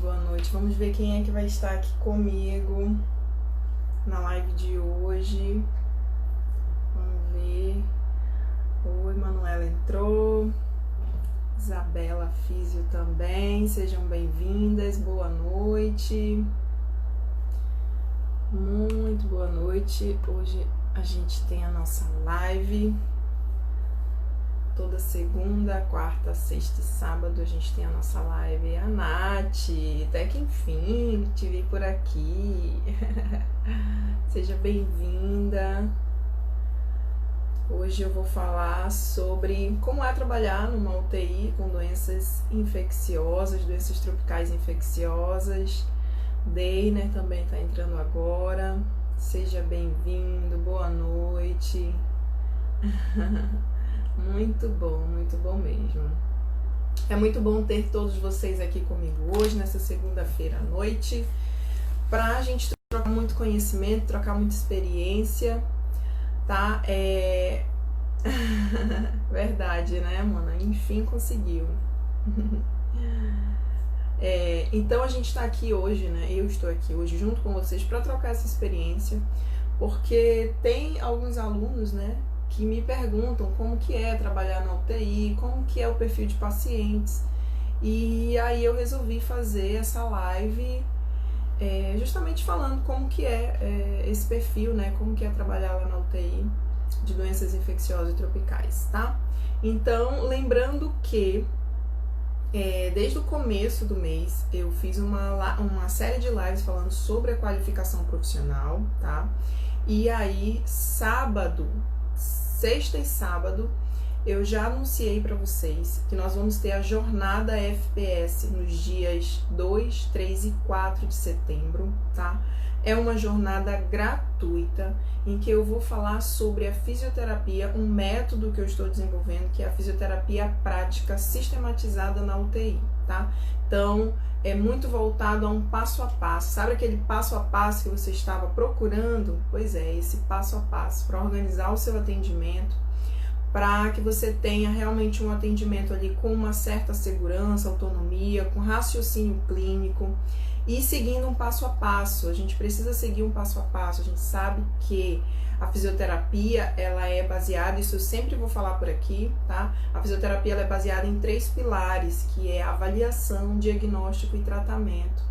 boa noite. Vamos ver quem é que vai estar aqui comigo na live de hoje. Vamos ver. Oi, Manuela entrou. Isabela Físio também. Sejam bem-vindas. Boa noite. Muito boa noite. Hoje a gente tem a nossa live. Toda segunda, quarta, sexta e sábado a gente tem a nossa live. A Nath, até que enfim te vi por aqui. Seja bem-vinda. Hoje eu vou falar sobre como é trabalhar numa UTI com doenças infecciosas, doenças tropicais infecciosas. Deiner também está entrando agora. Seja bem-vindo, boa noite. Muito bom mesmo. É muito bom ter todos vocês aqui comigo hoje, nessa segunda-feira à noite, pra gente trocar muito conhecimento, trocar muita experiência, tá? Verdade, né, mana? Enfim, conseguiu. Então a gente tá aqui hoje, né? Eu estou aqui hoje junto com vocês para trocar essa experiência, porque tem alguns alunos, né, que me perguntam como que é trabalhar na UTI, como que é o perfil de pacientes. E aí eu resolvi fazer essa live justamente falando como que é esse perfil, né? Como que é trabalhar lá na UTI de doenças infecciosas e tropicais, tá? Então, lembrando que desde o começo do mês eu fiz uma série de lives falando sobre a qualificação profissional, tá? E aí, sexta e sábado, eu já anunciei para vocês que nós vamos ter a jornada FPS nos dias 2, 3 e 4 de setembro, tá? É uma jornada gratuita em que eu vou falar sobre a fisioterapia, um método que eu estou desenvolvendo, que é a fisioterapia prática sistematizada na UTI, tá? Então, é muito voltado a um passo a passo. Sabe aquele passo a passo que você estava procurando? Pois é, esse passo a passo para organizar o seu atendimento, para que você tenha realmente um atendimento ali com uma certa segurança, autonomia, com raciocínio clínico e seguindo um passo a passo. A gente precisa seguir um passo a passo. A gente sabe que a fisioterapia, ela é baseada, isso eu sempre vou falar por aqui, tá? A fisioterapia, ela é baseada em 3 pilares, que é avaliação, diagnóstico e tratamento.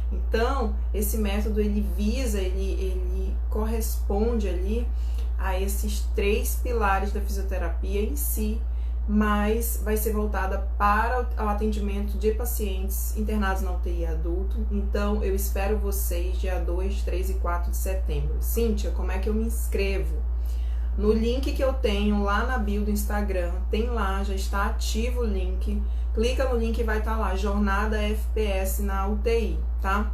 Então, esse método, ele visa, ele corresponde ali a esses 3 pilares da fisioterapia em si, mas vai ser voltada para o atendimento de pacientes internados na UTI adulto. Então, eu espero vocês dia 2, 3 e 4 de setembro. Cíntia, como é que eu me inscrevo? No link que eu tenho lá na bio do Instagram, tem lá, já está ativo o link. Clica no link e vai estar lá, Jornada FPS na UTI, tá?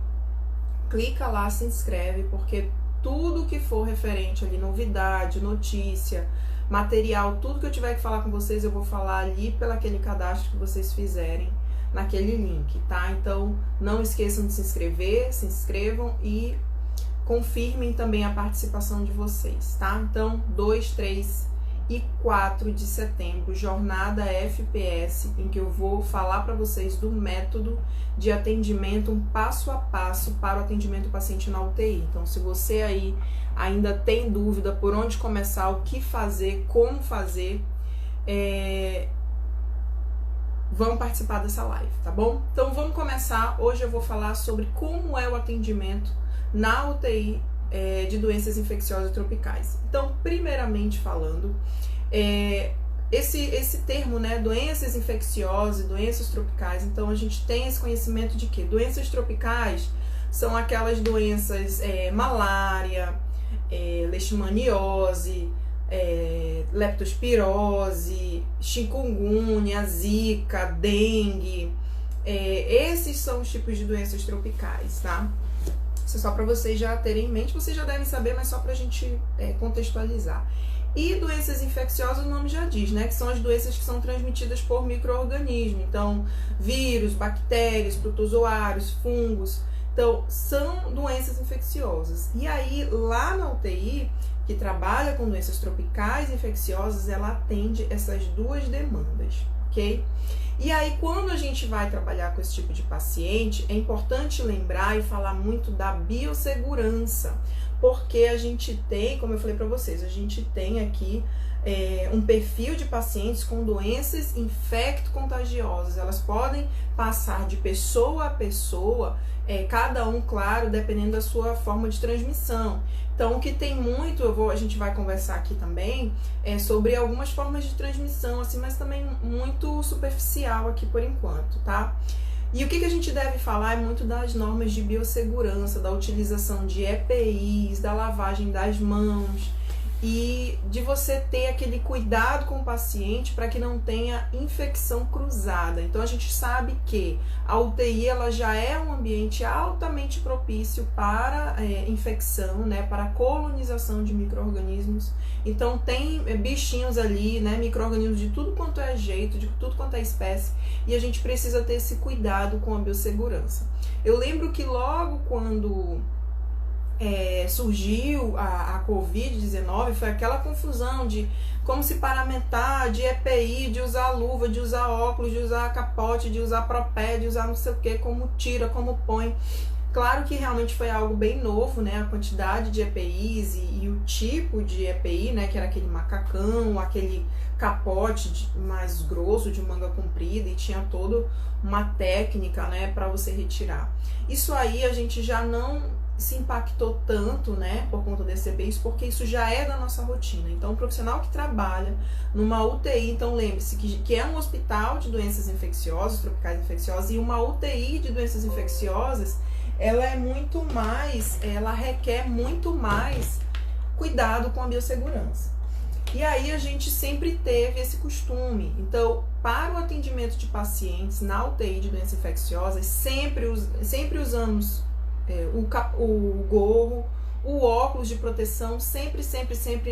Clica lá, se inscreve, porque tudo que for referente ali, novidade, notícia, material, tudo que eu tiver que falar com vocês, eu vou falar ali pelaquele cadastro que vocês fizerem naquele link, tá? Então, não esqueçam de se inscrever, se inscrevam e confirmem também a participação de vocês, tá? Então, 2, 3 e 4 de setembro, jornada FPS, em que eu vou falar para vocês do método de atendimento, um passo a passo para o atendimento do paciente na UTI. Então, se você aí ainda tem dúvida por onde começar, o que fazer, como fazer, vão participar dessa live, tá bom? Então, vamos começar. Hoje eu vou falar sobre como é o atendimento na UTI de doenças infecciosas tropicais. Então, primeiramente falando, esse termo, né, doenças infecciosas e doenças tropicais, então a gente tem esse conhecimento de que doenças tropicais são aquelas doenças malária, leishmaniose, leptospirose, chikungunya, zika, dengue, esses são os tipos de doenças tropicais, tá? Isso é só para vocês já terem em mente, vocês já devem saber, mas só para a gente contextualizar. E doenças infecciosas, o nome já diz, né? Que são as doenças que são transmitidas por micro-organismos. Então, vírus, bactérias, protozoários, fungos. Então, são doenças infecciosas. E aí, lá na UTI, que trabalha com doenças tropicais infecciosas, ela atende essas duas demandas, ok? E aí, quando a gente vai trabalhar com esse tipo de paciente, é importante lembrar e falar muito da biossegurança, porque a gente tem, como eu falei para vocês, a gente tem aqui um perfil de pacientes com doenças infecto-contagiosas. Elas podem passar de pessoa a pessoa, cada um, claro, dependendo da sua forma de transmissão. Então, o que tem muito, a gente vai conversar aqui também, sobre algumas formas de transmissão, assim, mas também muito superficial aqui por enquanto, tá? E o que a gente deve falar é muito das normas de biossegurança, da utilização de EPIs, da lavagem das mãos e de você ter aquele cuidado com o paciente para que não tenha infecção cruzada. Então a gente sabe que a UTI ela já é um ambiente altamente propício para infecção, né, para colonização de micro-organismos. Então tem bichinhos ali, né, micro-organismos de tudo quanto é jeito, de tudo quanto é espécie, e a gente precisa ter esse cuidado com a biossegurança. Eu lembro que logo quando surgiu a Covid-19, foi aquela confusão de como se paramentar, de EPI, de usar luva, de usar óculos, de usar capote, de usar propé, de usar não sei o que, como tira, como põe. Claro que realmente foi algo bem novo, né, a quantidade de EPIs e o tipo de EPI, né, que era aquele macacão, aquele capote mais grosso, de manga comprida, e tinha toda uma técnica, né, para você retirar. Isso aí a gente já não se impactou tanto, né, por conta desse EPIs, porque isso já é da nossa rotina. Então, o profissional que trabalha numa UTI, então lembre-se que é um hospital de doenças infecciosas, tropicais infecciosas, e uma UTI de doenças infecciosas, ela é muito mais, ela requer muito mais cuidado com a biossegurança. E aí a gente sempre teve esse costume. Então, para o atendimento de pacientes na UTI de doenças infecciosas, sempre usamos o gorro, o óculos de proteção, sempre,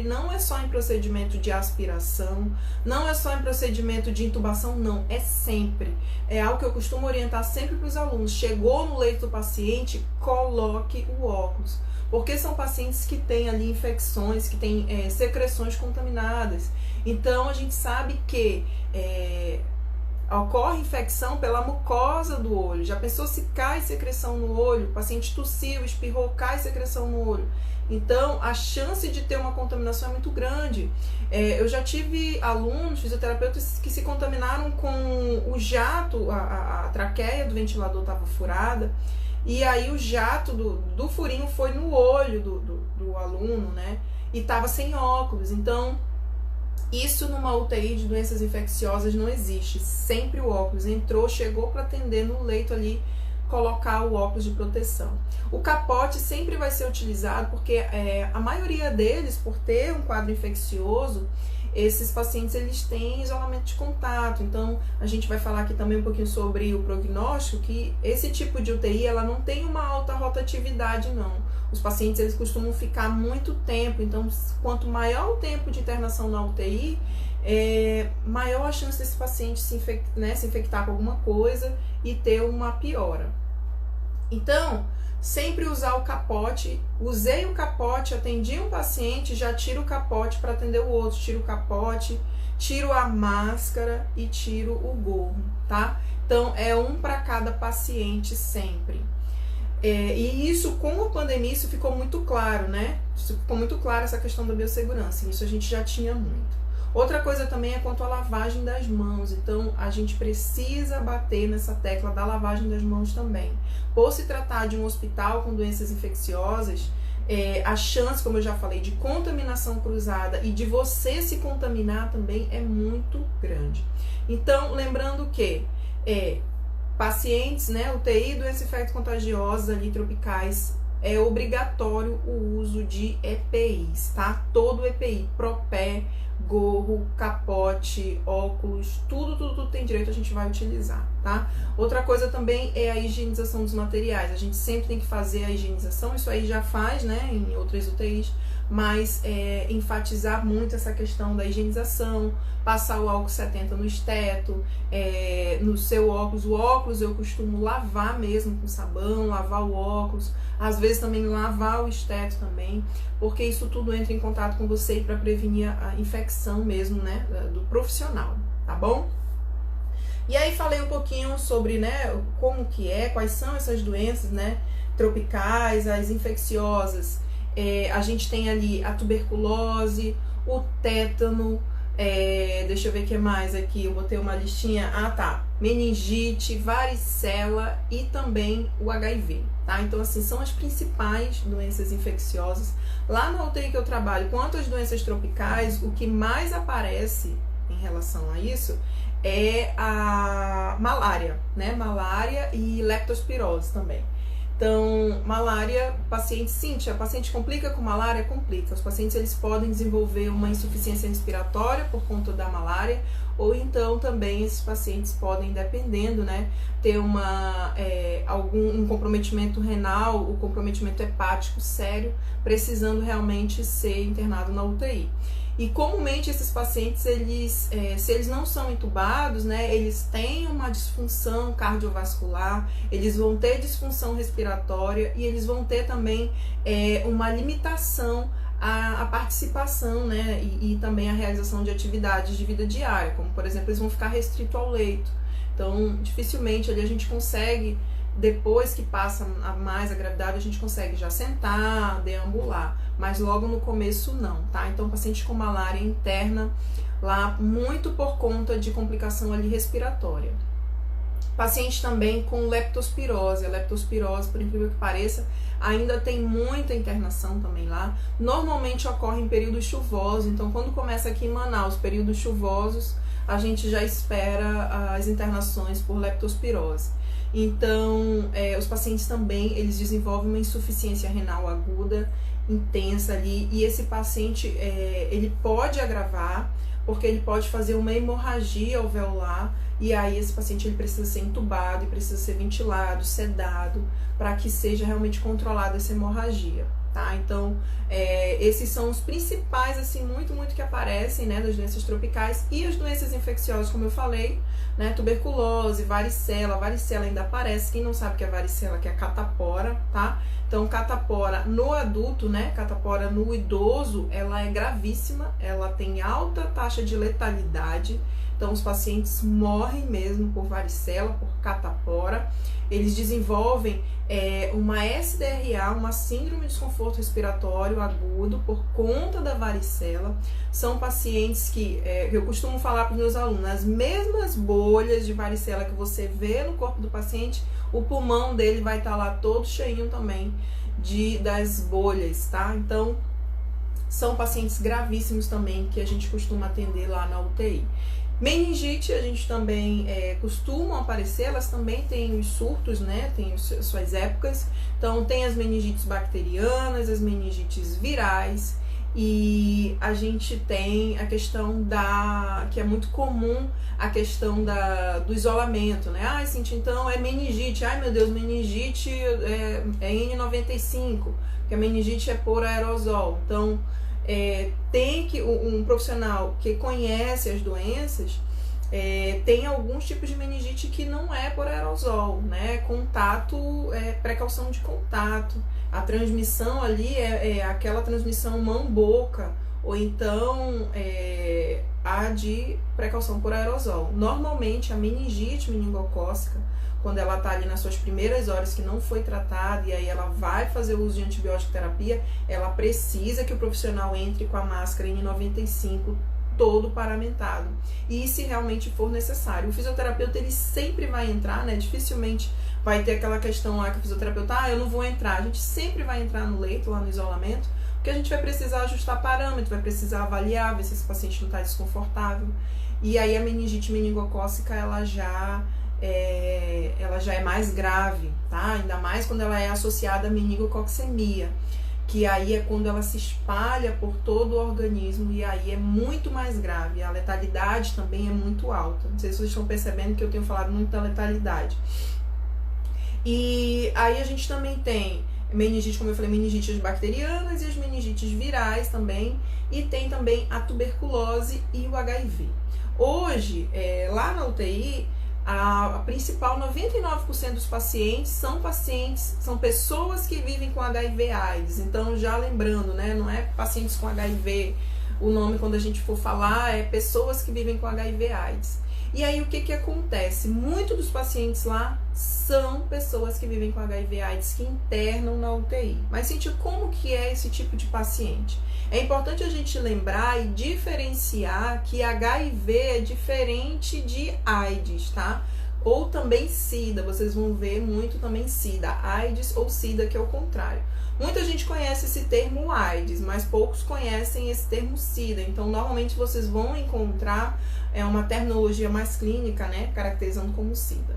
não é só em procedimento de aspiração, não é só em procedimento de intubação, não, é sempre. É algo que eu costumo orientar sempre para os alunos. Chegou no leito do paciente, coloque o óculos, porque são pacientes que têm ali infecções, que têm secreções contaminadas. Então, a gente sabe que ocorre infecção pela mucosa do olho. Já pensou se cai secreção no olho? O paciente tossiu, espirrou, cai secreção no olho. Então, a chance de ter uma contaminação é muito grande. Eu já tive alunos, fisioterapeutas, que se contaminaram com o jato, a traqueia do ventilador estava furada, e aí o jato do furinho foi no olho do aluno, né? E estava sem óculos. Então, isso numa UTI de doenças infecciosas não existe. Sempre o óculos entrou, chegou para atender no leito ali, colocar o óculos de proteção. O capote sempre vai ser utilizado porque a maioria deles, por ter um quadro infeccioso, esses pacientes eles têm isolamento de contato. Então a gente vai falar aqui também um pouquinho sobre o prognóstico, que esse tipo de UTI ela não tem uma alta rotatividade não. Os pacientes eles costumam ficar muito tempo, então quanto maior o tempo de internação na UTI, maior a chance desse paciente se infectar com alguma coisa e ter uma piora. Então, sempre usar o capote. Usei o capote, atendi um paciente, já tiro o capote para atender o outro. Tiro o capote, tiro a máscara e tiro o gorro, tá? Então, é um para cada paciente sempre. E isso, com a pandemia, isso ficou muito claro, né? Isso ficou muito claro, essa questão da biossegurança. Isso a gente já tinha muito. Outra coisa também é quanto à lavagem das mãos. Então, a gente precisa bater nessa tecla da lavagem das mãos também. Por se tratar de um hospital com doenças infecciosas, a chance, como eu já falei, de contaminação cruzada e de você se contaminar também é muito grande. Então, lembrando que pacientes, né, UTI, doenças infecto-contagiosas ali, tropicais, é obrigatório o uso de EPIs, tá? Todo EPI, propé, gorro, capote, óculos, tudo tem direito, a gente vai utilizar, tá? Outra coisa também é a higienização dos materiais. A gente sempre tem que fazer a higienização, isso aí já faz, né, em outras UTIs, mas enfatizar muito essa questão da higienização, passar o álcool 70 no esteto, no seu óculos. O óculos eu costumo lavar mesmo com sabão, lavar o óculos, às vezes também lavar o esteto também, porque isso tudo entra em contato com você para prevenir a infecção mesmo, né, do profissional, tá bom? E aí falei um pouquinho sobre, né, como que é, quais são essas doenças, né, tropicais, as infecciosas. A gente tem ali a tuberculose, o tétano, deixa eu ver o que mais aqui, eu botei uma listinha, meningite, varicela e também o HIV, tá? Então, assim, são as principais doenças infecciosas. Lá na UTI que eu trabalho, quanto às doenças tropicais, o que mais aparece em relação a isso é a malária, né? Malária e leptospirose também. Então, malária, a paciente complica com malária? Complica. Os pacientes, eles podem desenvolver uma insuficiência respiratória por conta da malária, ou então também esses pacientes podem, dependendo, né, ter algum comprometimento renal, o comprometimento hepático sério, precisando realmente ser internado na UTI. E comumente esses pacientes, se eles não são entubados, né, eles têm uma disfunção cardiovascular, eles vão ter disfunção respiratória e eles vão ter também uma limitação à participação, né, e também a realização de atividades de vida diária, como por exemplo, eles vão ficar restritos ao leito. Então, dificilmente ali a gente consegue, depois que passa mais a gravidade, a gente consegue já sentar, deambular, mas logo no começo não, tá? Então, paciente com malária interna lá muito por conta de complicação ali respiratória. Paciente também com leptospirose. A leptospirose, por incrível que pareça, ainda tem muita internação também lá. Normalmente ocorre em períodos chuvosos, então quando começa aqui em Manaus, períodos chuvosos, a gente já espera as internações por leptospirose. Então, os pacientes também, eles desenvolvem uma insuficiência renal aguda, intensa ali, e esse paciente, ele pode agravar, porque ele pode fazer uma hemorragia alveolar, e aí esse paciente, ele precisa ser entubado, e precisa ser ventilado, sedado, para que seja realmente controlada essa hemorragia, tá? Então, esses são os principais, assim, muito que aparecem, né, das doenças tropicais. E as doenças infecciosas, como eu falei, né, tuberculose, varicela ainda aparece. Quem não sabe o que é varicela, que é a catapora, tá? Então, catapora no adulto, né, catapora no idoso, ela é gravíssima, ela tem alta taxa de letalidade. Então, os pacientes morrem mesmo por varicela, por catapora. Eles desenvolvem uma SDRA, uma síndrome de desconforto respiratório agudo por conta da varicela. São pacientes que, eu costumo falar para os meus alunos, as mesmas bolhas de varicela que você vê no corpo do paciente, o pulmão dele vai estar lá todo cheinho também das bolhas, tá? Então, são pacientes gravíssimos também que a gente costuma atender lá na UTI. Meningite, a gente também costumam aparecer, elas também têm os surtos, né? Tem suas épocas. Então, tem as meningites bacterianas, as meningites virais, e a gente tem a questão que é muito comum, a questão do isolamento, né? Ah, Cintia, então é meningite. Ai, meu Deus, meningite é N95, porque a meningite é por aerosol. Então, tem que um profissional que conhece as doenças, tem alguns tipos de meningite que não é por aerosol, né? Contato, precaução de contato. A transmissão ali é aquela transmissão mão-boca, ou então a de precaução por aerosol. Normalmente a meningite meningocócica, quando ela está ali nas suas primeiras horas que não foi tratada, e aí ela vai fazer o uso de antibiótico terapia, ela precisa que o profissional entre com a máscara N95 todo paramentado, e se realmente for necessário. O fisioterapeuta, ele sempre vai entrar, né? Dificilmente vai ter aquela questão lá que o fisioterapeuta, eu não vou entrar. A gente sempre vai entrar no leito, lá no isolamento, porque a gente vai precisar ajustar parâmetros, vai precisar avaliar, ver se esse paciente não está desconfortável. E aí a meningite meningocócica, ela já é mais grave, tá? Ainda mais quando ela é associada à meningococcemia, que aí é quando ela se espalha por todo o organismo, e aí é muito mais grave. A letalidade também é muito alta. Não sei se vocês estão percebendo que eu tenho falado muito da letalidade. E aí a gente também tem meningite, como eu falei, meningites bacterianas e as meningites virais também, e tem também a tuberculose e o HIV. Hoje, lá na UTI, a principal, 99% dos pacientes são pessoas que vivem com HIV/AIDS. Então, já lembrando, né, não é pacientes com HIV, o nome quando a gente for falar é pessoas que vivem com HIV/AIDS. E aí o que acontece? Muitos dos pacientes lá são pessoas que vivem com HIV/AIDS que internam na UTI. Mas, Cíntia, como que é esse tipo de paciente? É importante a gente lembrar e diferenciar que HIV é diferente de AIDS, tá? Ou também SIDA, vocês vão ver muito também SIDA, AIDS ou SIDA, que é o contrário. Muita gente conhece esse termo AIDS, mas poucos conhecem esse termo SIDA. Então, normalmente vocês vão encontrar uma terminologia mais clínica, né, caracterizando como SIDA.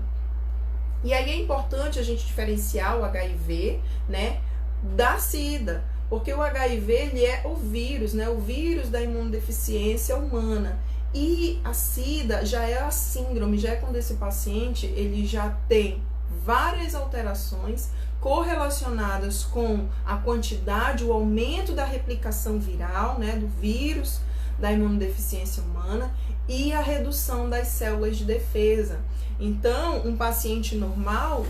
E aí é importante a gente diferenciar o HIV, né, da SIDA, porque o HIV ele é o vírus, né, o vírus da imunodeficiência humana. E a SIDA já é a síndrome, já é quando esse paciente ele já tem várias alterações correlacionadas com a quantidade, o aumento da replicação viral, né, do vírus da imunodeficiência humana e a redução das células de defesa. Então, um paciente normal,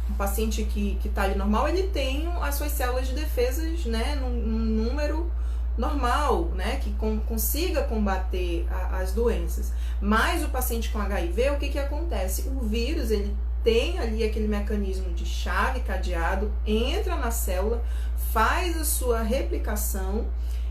um paciente que está ali normal, ele tem as suas células de defesa, né, num número normal, né, que consiga combater as doenças. Mas o paciente com HIV, o que acontece? O vírus, ele tem ali aquele mecanismo de chave cadeado, entra na célula, faz a sua replicação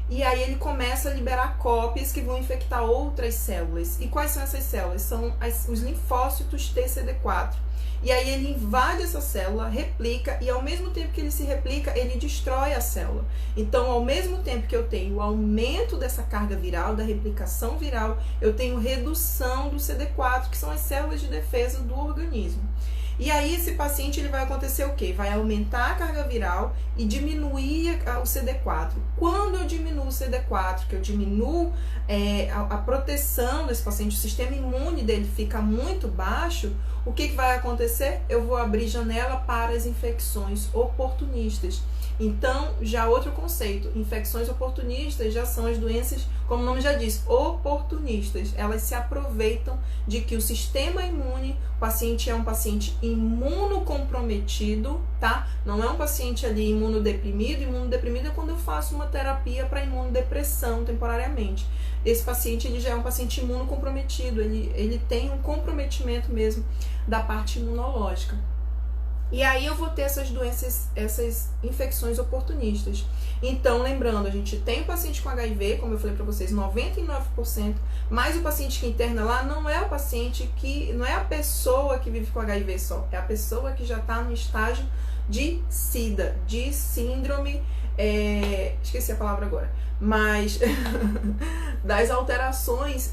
e aí ele começa a liberar cópias que vão infectar outras células. E quais são essas células? São os linfócitos TCD4. E aí ele invade essa célula, replica, e ao mesmo tempo que ele se replica, ele destrói a célula. Então, ao mesmo tempo que eu tenho o aumento dessa carga viral, da replicação viral, eu tenho redução do CD4, que são as células de defesa do organismo. E aí esse paciente ele vai acontecer o quê? Vai aumentar a carga viral e diminuir o CD4. Quando eu diminuo o CD4, que eu diminuo a proteção desse paciente, o sistema imune dele fica muito baixo, o que vai acontecer? Eu vou abrir janela para as infecções oportunistas. Então, já outro conceito, infecções oportunistas já são as doenças, como o nome já diz, oportunistas. Elas se aproveitam de que o sistema imune, o paciente é um paciente imunocomprometido, tá? Não é um paciente ali imunodeprimido. Imunodeprimido é quando eu faço uma terapia para imunodepressão temporariamente. Esse paciente ele já é um paciente imunocomprometido, ele tem um comprometimento mesmo da parte imunológica. E aí eu vou ter essas doenças, essas infecções oportunistas. Então, lembrando, a gente tem o paciente com HIV, como eu falei para vocês, 99%, mas o paciente que interna lá não é o paciente que, não é a pessoa que vive com HIV só, é a pessoa que já está no estágio de SIDA, de síndrome, esqueci a palavra agora, mas das alterações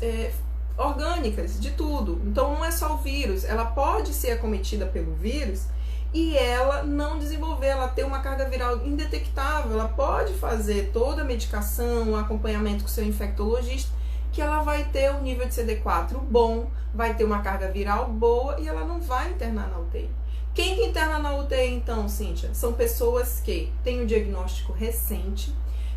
orgânicas, de tudo. Então, não é só o vírus, ela pode ser acometida pelo vírus, e ela não desenvolver, ela ter uma carga viral indetectável, ela pode fazer toda a medicação, o acompanhamento com o seu infectologista, que ela vai ter um nível de CD4 bom, vai ter uma carga viral boa e ela não vai internar na UTI. Quem que interna na UTI então, Cíntia? São pessoas que têm o diagnóstico recente.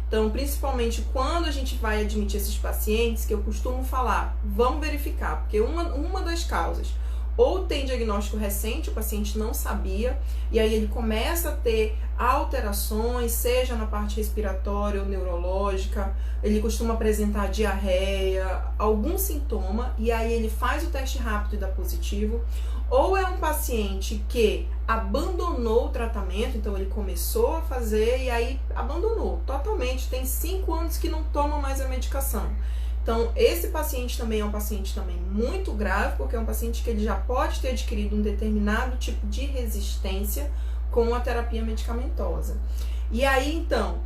Então, principalmente quando a gente vai admitir esses pacientes, que eu costumo falar, vamos verificar, porque uma das causas, ou tem diagnóstico recente, o paciente não sabia, e aí ele começa a ter alterações, seja na parte respiratória ou neurológica, ele costuma apresentar diarreia, algum sintoma, e aí ele faz o teste rápido e dá positivo, ou é um paciente que abandonou o tratamento, então ele começou a fazer e aí abandonou totalmente, tem 5 anos que não toma mais a medicação. Então, esse paciente também é um paciente também muito grave, porque é um paciente que ele já pode ter adquirido um determinado tipo de resistência com a terapia medicamentosa. E aí, então,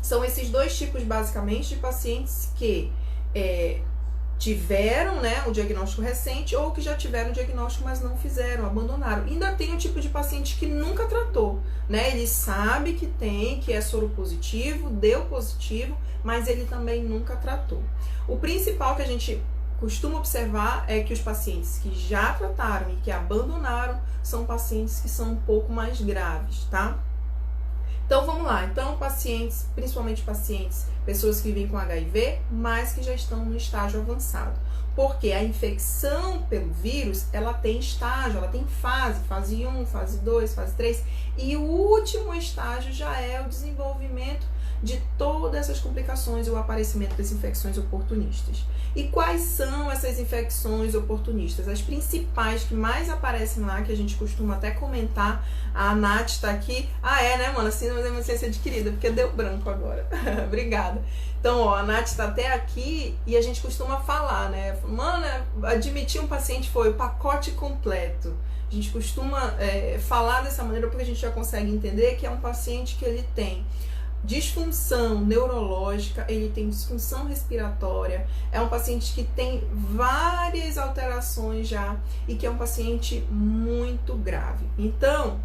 são esses dois tipos, basicamente, de pacientes que tiveram, né, o diagnóstico recente ou que já tiveram o diagnóstico, mas não fizeram, abandonaram. Ainda tem o tipo de paciente que nunca tratou, né? Ele sabe que tem, que é soropositivo, deu positivo, mas ele também nunca tratou. O principal que a gente costuma observar é que os pacientes que já trataram e que abandonaram são pacientes que são um pouco mais graves, tá? Então, vamos lá. Então, pacientes, principalmente pacientes, pessoas que vivem com HIV, mas que já estão no estágio avançado. Porque a infecção pelo vírus, ela tem estágio, ela tem fase 1, fase 2, fase 3. E o último estágio já é o desenvolvimento de todas essas complicações e o aparecimento das infecções oportunistas. E quais são essas infecções oportunistas? As principais que mais aparecem lá, que a gente costuma até comentar, a Nath está aqui. Ah, é, né, mano? Síndrome da imunodefficiência adquirida, porque deu branco agora. Obrigada. Então, ó, a Nath está até aqui e a gente costuma falar, né? Mano, admitir um paciente foi o pacote completo. A gente costuma falar dessa maneira porque a gente já consegue entender que é um paciente que ele tem disfunção neurológica, ele tem disfunção respiratória, é um paciente que tem várias alterações já e que é um paciente muito grave. Então,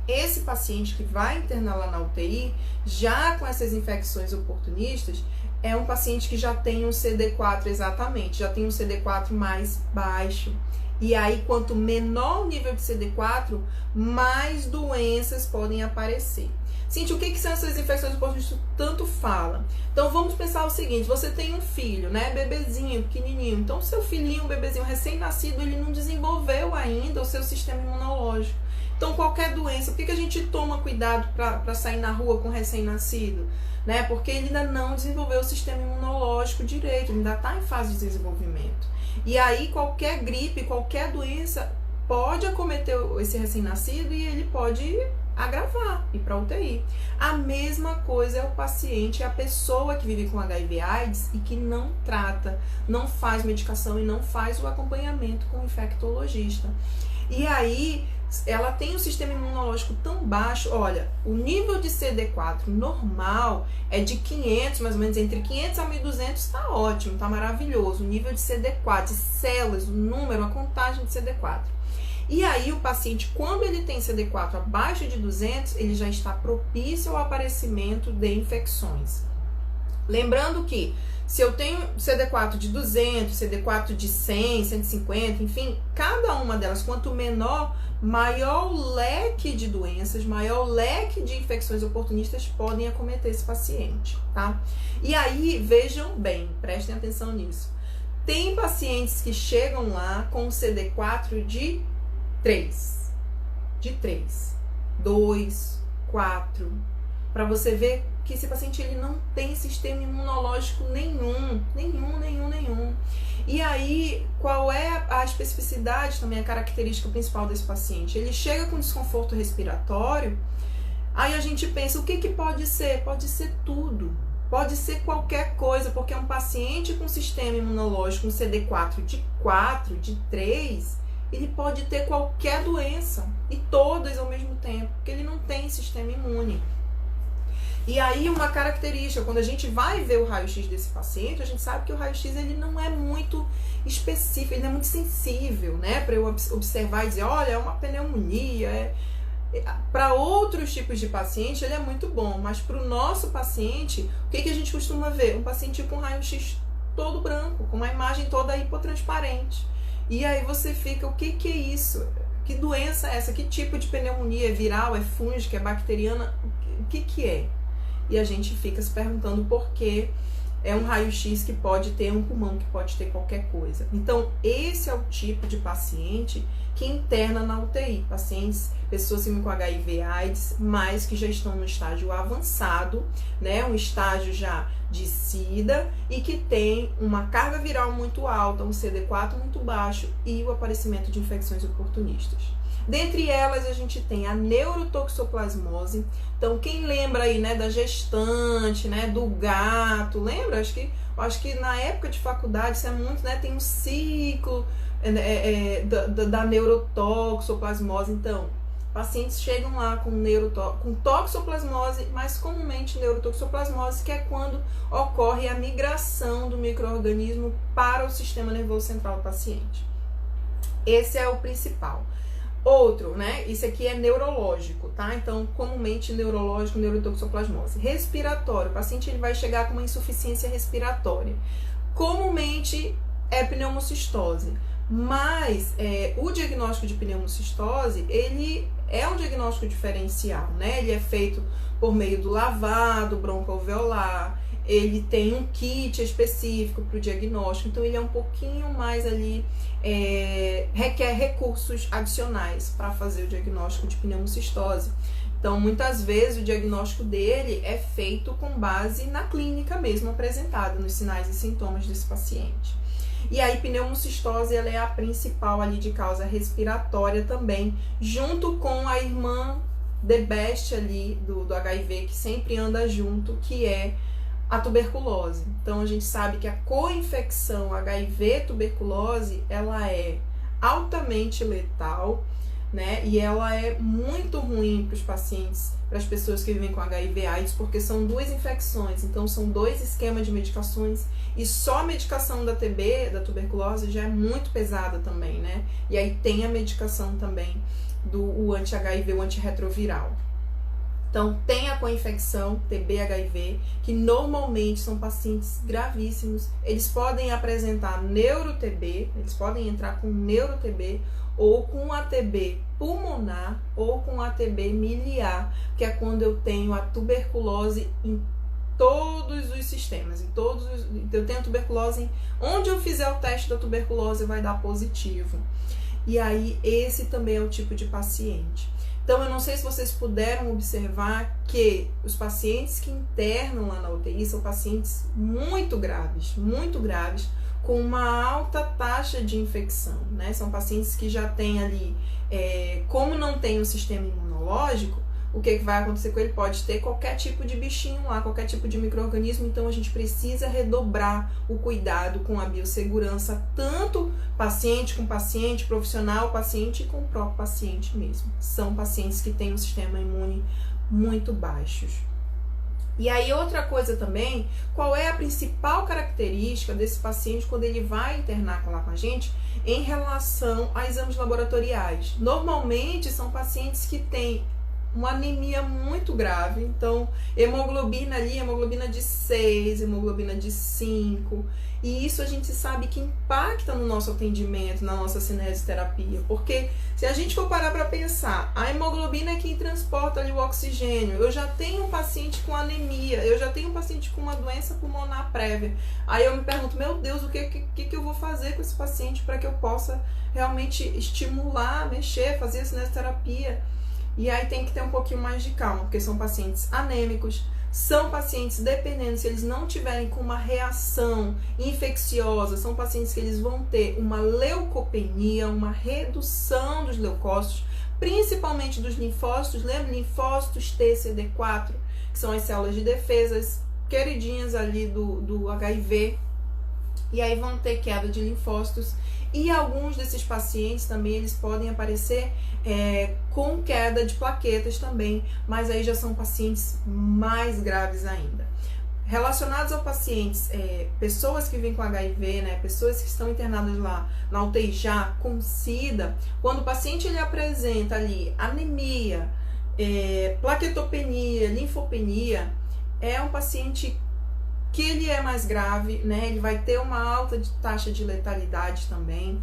esse paciente que vai internar lá na UTI, já com essas infecções oportunistas, é um paciente que já tem um CD4 exatamente, já tem um CD4 mais baixo. E aí, quanto menor o nível de CD4, mais doenças podem aparecer. Cíntia, o que são essas infecções oportunistas? Tanto fala. Então, vamos pensar o seguinte, você tem um filho, né, bebezinho, pequenininho. Então, seu filhinho, bebezinho recém-nascido, ele não desenvolveu ainda o seu sistema imunológico. Então, qualquer doença, por que a gente toma cuidado para sair na rua com recém-nascido? Né? Porque ele ainda não desenvolveu o sistema imunológico direito, ele ainda está em fase de desenvolvimento. E aí, qualquer gripe, qualquer doença pode acometer esse recém-nascido e ele pode agravar, ir para UTI. A mesma coisa é o paciente, é a pessoa que vive com HIV/AIDS e que não trata, não faz medicação e não faz o acompanhamento com o infectologista. E aí, ela tem um sistema imunológico tão baixo, olha, o nível de CD4 normal é de 500, mais ou menos, entre 500 a 1200 tá ótimo, tá maravilhoso. O nível de CD4, de células, o número, a contagem de CD4. E aí o paciente, quando ele tem CD4 abaixo de 200, ele já está propício ao aparecimento de infecções. Lembrando que se eu tenho CD4 de 200, CD4 de 100, 150, enfim, cada uma delas, quanto menor, maior o leque de doenças, maior o leque de infecções oportunistas podem acometer esse paciente, tá? E aí, vejam bem, prestem atenção nisso. Tem pacientes que chegam lá com CD4 de 3, 2, 4, para você ver que esse paciente ele não tem sistema imunológico nenhum. E aí, qual é a especificidade também, a característica principal desse paciente? Ele chega com desconforto respiratório, aí a gente pensa, o que pode ser? Pode ser tudo, pode ser qualquer coisa, porque é um paciente com sistema imunológico, um CD4 de 4, de 3, ele pode ter qualquer doença, e todas ao mesmo tempo, porque ele não tem sistema imune. E aí uma característica, quando a gente vai ver o raio-x desse paciente, a gente sabe que o raio-x ele não é muito específico, ele não é muito sensível, né? Para eu observar e dizer, olha, é uma pneumonia. Para outros tipos de paciente ele é muito bom, mas para o nosso paciente, o que a gente costuma ver? Um paciente com raio-x todo branco, com uma imagem toda hipotransparente. E aí você fica, o que é isso? Que doença é essa? Que tipo de pneumonia? É viral? É fúngica? É bacteriana? O que é? E a gente fica se perguntando por que é um raio-x que pode ter um pulmão, que pode ter qualquer coisa. Então, esse é o tipo de paciente que interna na UTI. Pacientes, pessoas com HIV/AIDS, mas que já estão no estágio avançado, né? Um estágio já de SIDA e que tem uma carga viral muito alta, um CD4 muito baixo e o aparecimento de infecções oportunistas. Dentre elas, a gente tem a neurotoxoplasmose. Então, quem lembra aí, né, da gestante, né, do gato, lembra? Acho que na época de faculdade, isso é muito, né, tem um ciclo da neurotoxoplasmose. Então, pacientes chegam lá com toxoplasmose, mas comumente neurotoxoplasmose, que é quando ocorre a migração do micro-organismo para o sistema nervoso central do paciente. Esse é o principal. Outro, né? Isso aqui é neurológico, tá? Então, comumente neurológico, neurotoxoplasmose. Respiratório, o paciente ele vai chegar com uma insuficiência respiratória. Comumente é pneumocistose, mas o diagnóstico de pneumocistose, ele é um diagnóstico diferencial, né? Ele é feito por meio do lavado broncoalveolar, ele tem um kit específico para o diagnóstico, então ele é um pouquinho mais ali, requer recursos adicionais para fazer o diagnóstico de pneumocistose. Então, muitas vezes, o diagnóstico dele é feito com base na clínica mesmo apresentada, nos sinais e sintomas desse paciente. E aí, pneumocistose, ela é a principal ali de causa respiratória também, junto com a irmã the best ali do HIV, que sempre anda junto, que é a tuberculose. Então, a gente sabe que a co-infecção HIV-tuberculose, ela é altamente letal, né? E ela é muito ruim para os pacientes, para as pessoas que vivem com HIV/AIDS, porque são duas infecções, então são dois esquemas de medicações, e só a medicação da TB, da tuberculose, já é muito pesada também, né? E aí tem a medicação também do anti-HIV, o antirretroviral. Então, tem a co-infecção TB-HIV, que normalmente são pacientes gravíssimos. Eles podem apresentar neuro-TB, eles podem entrar com neuro-TB, ou com ATB pulmonar, ou com ATB miliar, que é quando eu tenho a tuberculose em todos os sistemas, eu tenho tuberculose, onde eu fizer o teste da tuberculose vai dar positivo. E aí, esse também é o tipo de paciente. Então, eu não sei se vocês puderam observar que os pacientes que internam lá na UTI são pacientes muito graves, com uma alta taxa de infecção, né? São pacientes que já têm ali, como não tem um sistema imunológico, o que vai acontecer com ele? Pode ter qualquer tipo de bichinho lá, qualquer tipo de micro-organismo, então a gente precisa redobrar o cuidado com a biossegurança, tanto paciente com paciente, profissional, paciente e com o próprio paciente mesmo. São pacientes que têm um sistema imune muito baixos. E aí, outra coisa também, qual é a principal característica desse paciente quando ele vai internar lá com a gente em relação a exames laboratoriais? Normalmente, são pacientes que têm uma anemia muito grave, então hemoglobina ali, hemoglobina de 6, hemoglobina de 5, e isso a gente sabe que impacta no nosso atendimento, na nossa cinesioterapia, porque se a gente for parar para pensar, a hemoglobina é quem transporta ali o oxigênio, eu já tenho um paciente com anemia, eu já tenho um paciente com uma doença pulmonar prévia, aí eu me pergunto, meu Deus, o que eu vou fazer com esse paciente para que eu possa realmente estimular, mexer, fazer a cinesioterapia? E aí tem que ter um pouquinho mais de calma, porque são pacientes anêmicos, são pacientes, dependendo se eles não tiverem com uma reação infecciosa, são pacientes que eles vão ter uma leucopenia, uma redução dos leucócitos, principalmente dos linfócitos, lembra? Linfócitos T, CD4, que são as células de defesas queridinhas ali do HIV, e aí vão ter queda de linfócitos. E alguns desses pacientes também, eles podem aparecer com queda de plaquetas também, mas aí já são pacientes mais graves ainda. Relacionados a pacientes, pessoas que vêm com HIV, né, pessoas que estão internadas lá na UTI já com SIDA, quando o paciente ele apresenta ali anemia, plaquetopenia, linfopenia, é um paciente que ele é mais grave, né? Ele vai ter uma alta taxa de letalidade também,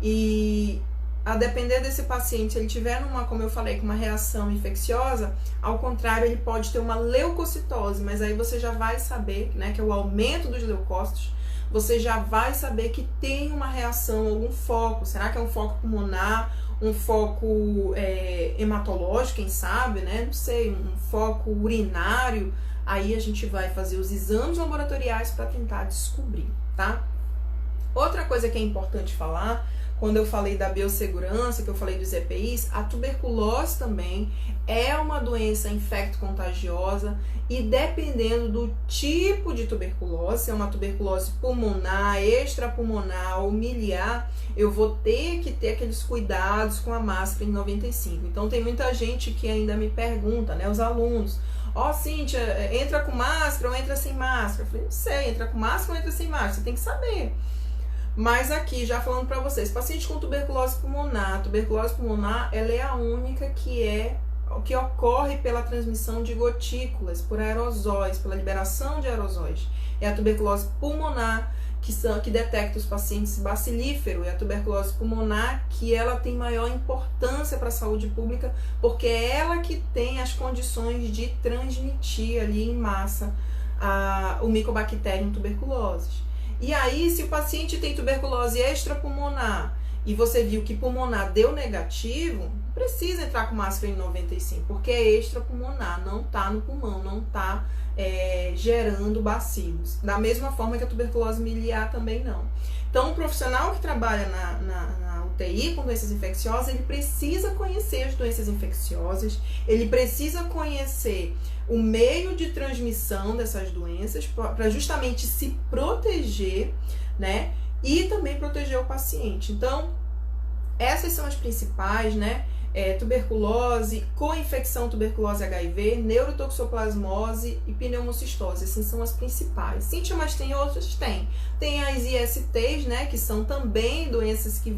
e a depender desse paciente, ele tiver como eu falei, com uma reação infecciosa, ao contrário, ele pode ter uma leucocitose, mas aí você já vai saber, né, que é o aumento dos leucócitos, você já vai saber que tem uma reação, algum foco, será que é um foco pulmonar, um foco hematológico, quem sabe, né, não sei, um foco urinário. Aí a gente vai fazer os exames laboratoriais para tentar descobrir, tá? Outra coisa que é importante falar, quando eu falei da biossegurança, que eu falei dos EPIs, a tuberculose também é uma doença infecto-contagiosa, e dependendo do tipo de tuberculose, se é uma tuberculose pulmonar, extrapulmonar ou miliar, eu vou ter que ter aqueles cuidados com a máscara N95. Então tem muita gente que ainda me pergunta, né, os alunos, Cíntia, entra com máscara ou entra sem máscara? Eu falei, não sei, entra com máscara ou entra sem máscara? Você tem que saber. Mas aqui, já falando para vocês, paciente com tuberculose pulmonar, ela é a única que ocorre pela transmissão de gotículas, por aerosóis, pela liberação de aerosóis. É a tuberculose pulmonar que detecta os pacientes bacilíferos, é a tuberculose pulmonar que ela tem maior importância para a saúde pública, porque é ela que tem as condições de transmitir ali em massa o Mycobacterium tuberculosis. E aí, se o paciente tem tuberculose extrapulmonar e você viu que pulmonar deu negativo, não precisa entrar com máscara N95, porque é extrapulmonar, não tá no pulmão, não tá gerando bacilos. Da mesma forma que a tuberculose miliar também não. Então, o profissional que trabalha na UTI com doenças infecciosas, ele precisa conhecer as doenças infecciosas, ele precisa conhecer o meio de transmissão dessas doenças para justamente se proteger, né? E também proteger o paciente. Então, essas são as principais, né? Tuberculose, co-infecção tuberculose HIV, neurotoxoplasmose e pneumocistose. Essas são as principais. Sintomas tem outras? Tem. Tem as ISTs, né? Que são também doenças que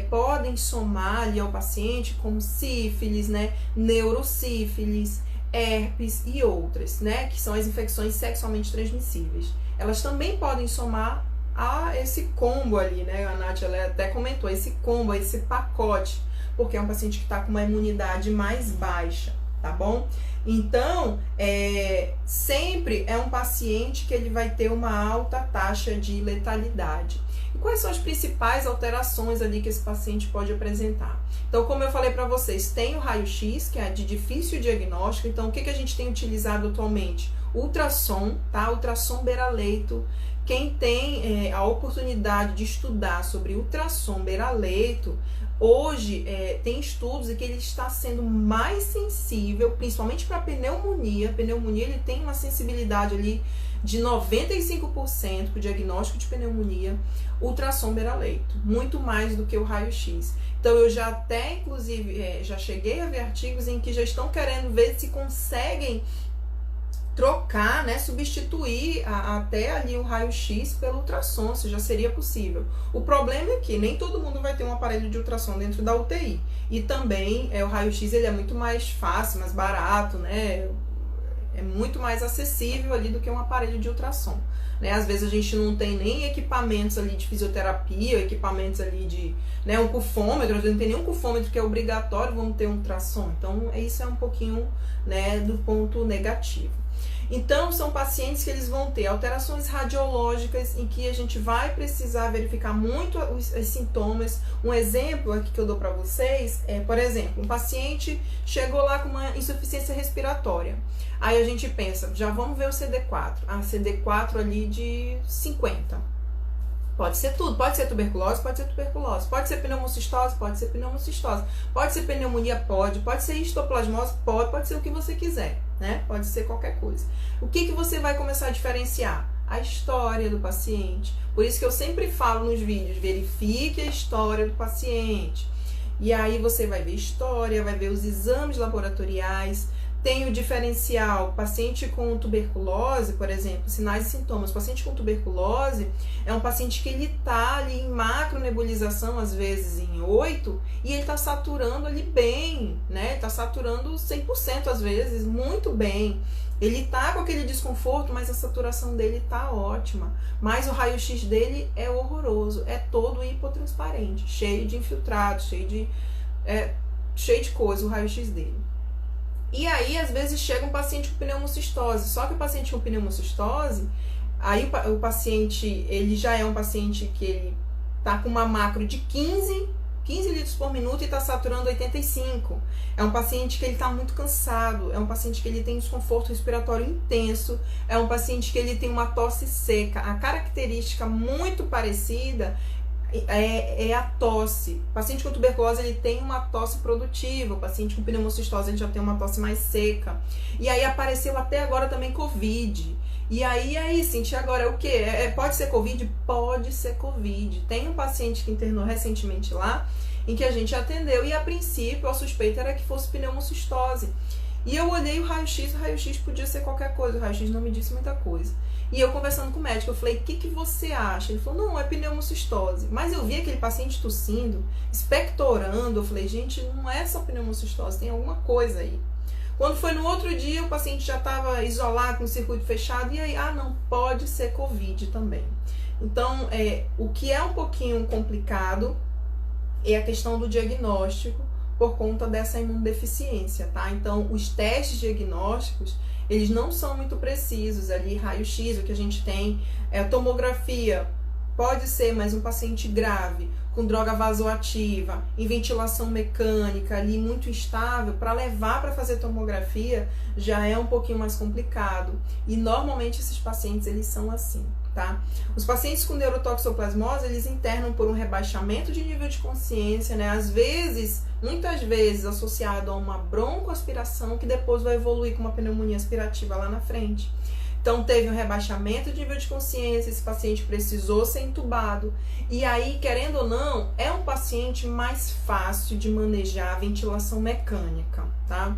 podem somar ali ao paciente, como sífilis, né? Neurosífilis, herpes e outras, né? Que são as infecções sexualmente transmissíveis. Elas também podem somar a esse combo ali, né? A Nath, ela até comentou, esse combo, esse pacote, porque é um paciente que está com uma imunidade mais baixa, tá bom? Então, sempre é um paciente que ele vai ter uma alta taxa de letalidade. E quais são as principais alterações ali que esse paciente pode apresentar? Então, como eu falei para vocês, tem o raio-x, que é de difícil diagnóstico. Então, o que a gente tem utilizado atualmente? Ultrassom, tá? Ultrassom beira-leito. Quem tem a oportunidade de estudar sobre ultrassom beira-leito, hoje tem estudos em que ele está sendo mais sensível, principalmente para pneumonia. Pneumonia, ele tem uma sensibilidade ali de 95% para o diagnóstico de pneumonia, ultrassom beira-leito, muito mais do que o raio-x. Então, eu já até, inclusive, já cheguei a ver artigos em que já estão querendo ver se conseguem trocar, né, substituir até ali o raio-x pelo ultrassom, se já seria possível. O problema é que nem todo mundo vai ter um aparelho de ultrassom dentro da UTI. E também o raio-x, ele é muito mais fácil, mais barato, né? É muito mais acessível ali do que um aparelho de ultrassom, né? Às vezes a gente não tem nem equipamentos ali de fisioterapia, equipamentos ali de, né, um cufômetro, às vezes não tem nem um cufômetro que é obrigatório, vamos ter um ultrassom. Então, isso é um pouquinho, né, do ponto negativo. Então, são pacientes que eles vão ter alterações radiológicas em que a gente vai precisar verificar muito os sintomas. Um exemplo aqui que eu dou para vocês é, por exemplo, um paciente chegou lá com uma insuficiência respiratória. Aí a gente pensa, já vamos ver o CD4. A CD4 ali de 50. Pode ser tudo, pode ser tuberculose, pode ser tuberculose, pode ser pneumocistose, pode ser pneumocistose, pode ser pneumonia, pode ser histoplasmose, pode ser o que você quiser, né? Pode ser qualquer coisa. O que você vai começar a diferenciar? A história do paciente. Por isso que eu sempre falo nos vídeos, verifique a história do paciente. E aí você vai ver história, vai ver os exames laboratoriais. Tem o diferencial, paciente com tuberculose, por exemplo, sinais e sintomas. O paciente com tuberculose é um paciente que ele está ali em macronebulização, às vezes em 8, e ele está saturando ali bem, né? Está saturando 100% às vezes, muito bem. Ele está com aquele desconforto, mas a saturação dele está ótima. Mas o raio-x dele é horroroso, é todo hipotransparente, cheio de infiltrados, cheio de coisa, o raio-x dele. E aí, às vezes, chega um paciente com pneumocistose. Só que o paciente com pneumocistose, aí o paciente, ele já é um paciente que ele tá com uma macro de 15 litros por minuto e está saturando 85. É um paciente que ele está muito cansado, é um paciente que ele tem desconforto respiratório intenso, é um paciente que ele tem uma tosse seca. A característica muito parecida é a tosse. O paciente com tuberculose, ele tem uma tosse produtiva. O paciente com pneumocistose, ele já tem uma tosse mais seca. E aí apareceu até agora também Covid. E aí, Cintia, agora é o quê? Pode ser Covid? Pode ser Covid. Tem um paciente que internou recentemente lá, em que a gente atendeu, e a princípio a suspeita era que fosse pneumocistose. E eu olhei o raio-x podia ser qualquer coisa, o raio-x não me disse muita coisa. E eu conversando com o médico, eu falei, o que você acha? Ele falou, não, é pneumocistose. Mas eu vi aquele paciente tossindo, expectorando, eu falei, gente, não é só pneumocistose, tem alguma coisa aí. Quando foi no outro dia, o paciente já estava isolado, com o circuito fechado, e aí, não, pode ser Covid também. Então, o que é um pouquinho complicado é a questão do diagnóstico, por conta dessa imunodeficiência, tá? Então, os testes diagnósticos, eles não são muito precisos ali, raio-x, o que a gente tem é a tomografia, Pode ser, mas um paciente grave, com droga vasoativa, em ventilação mecânica ali muito instável, para levar para fazer tomografia já é um pouquinho mais complicado. E normalmente esses pacientes eles são assim, tá? Os pacientes com neurotoxoplasmose, eles internam por um rebaixamento de nível de consciência, né? Às vezes, muitas vezes associado a uma broncoaspiração que depois vai evoluir com uma pneumonia aspirativa lá na frente. Então, teve um rebaixamento de nível de consciência, esse paciente precisou ser entubado. E aí, querendo ou não, é um paciente mais fácil de manejar a ventilação mecânica, tá?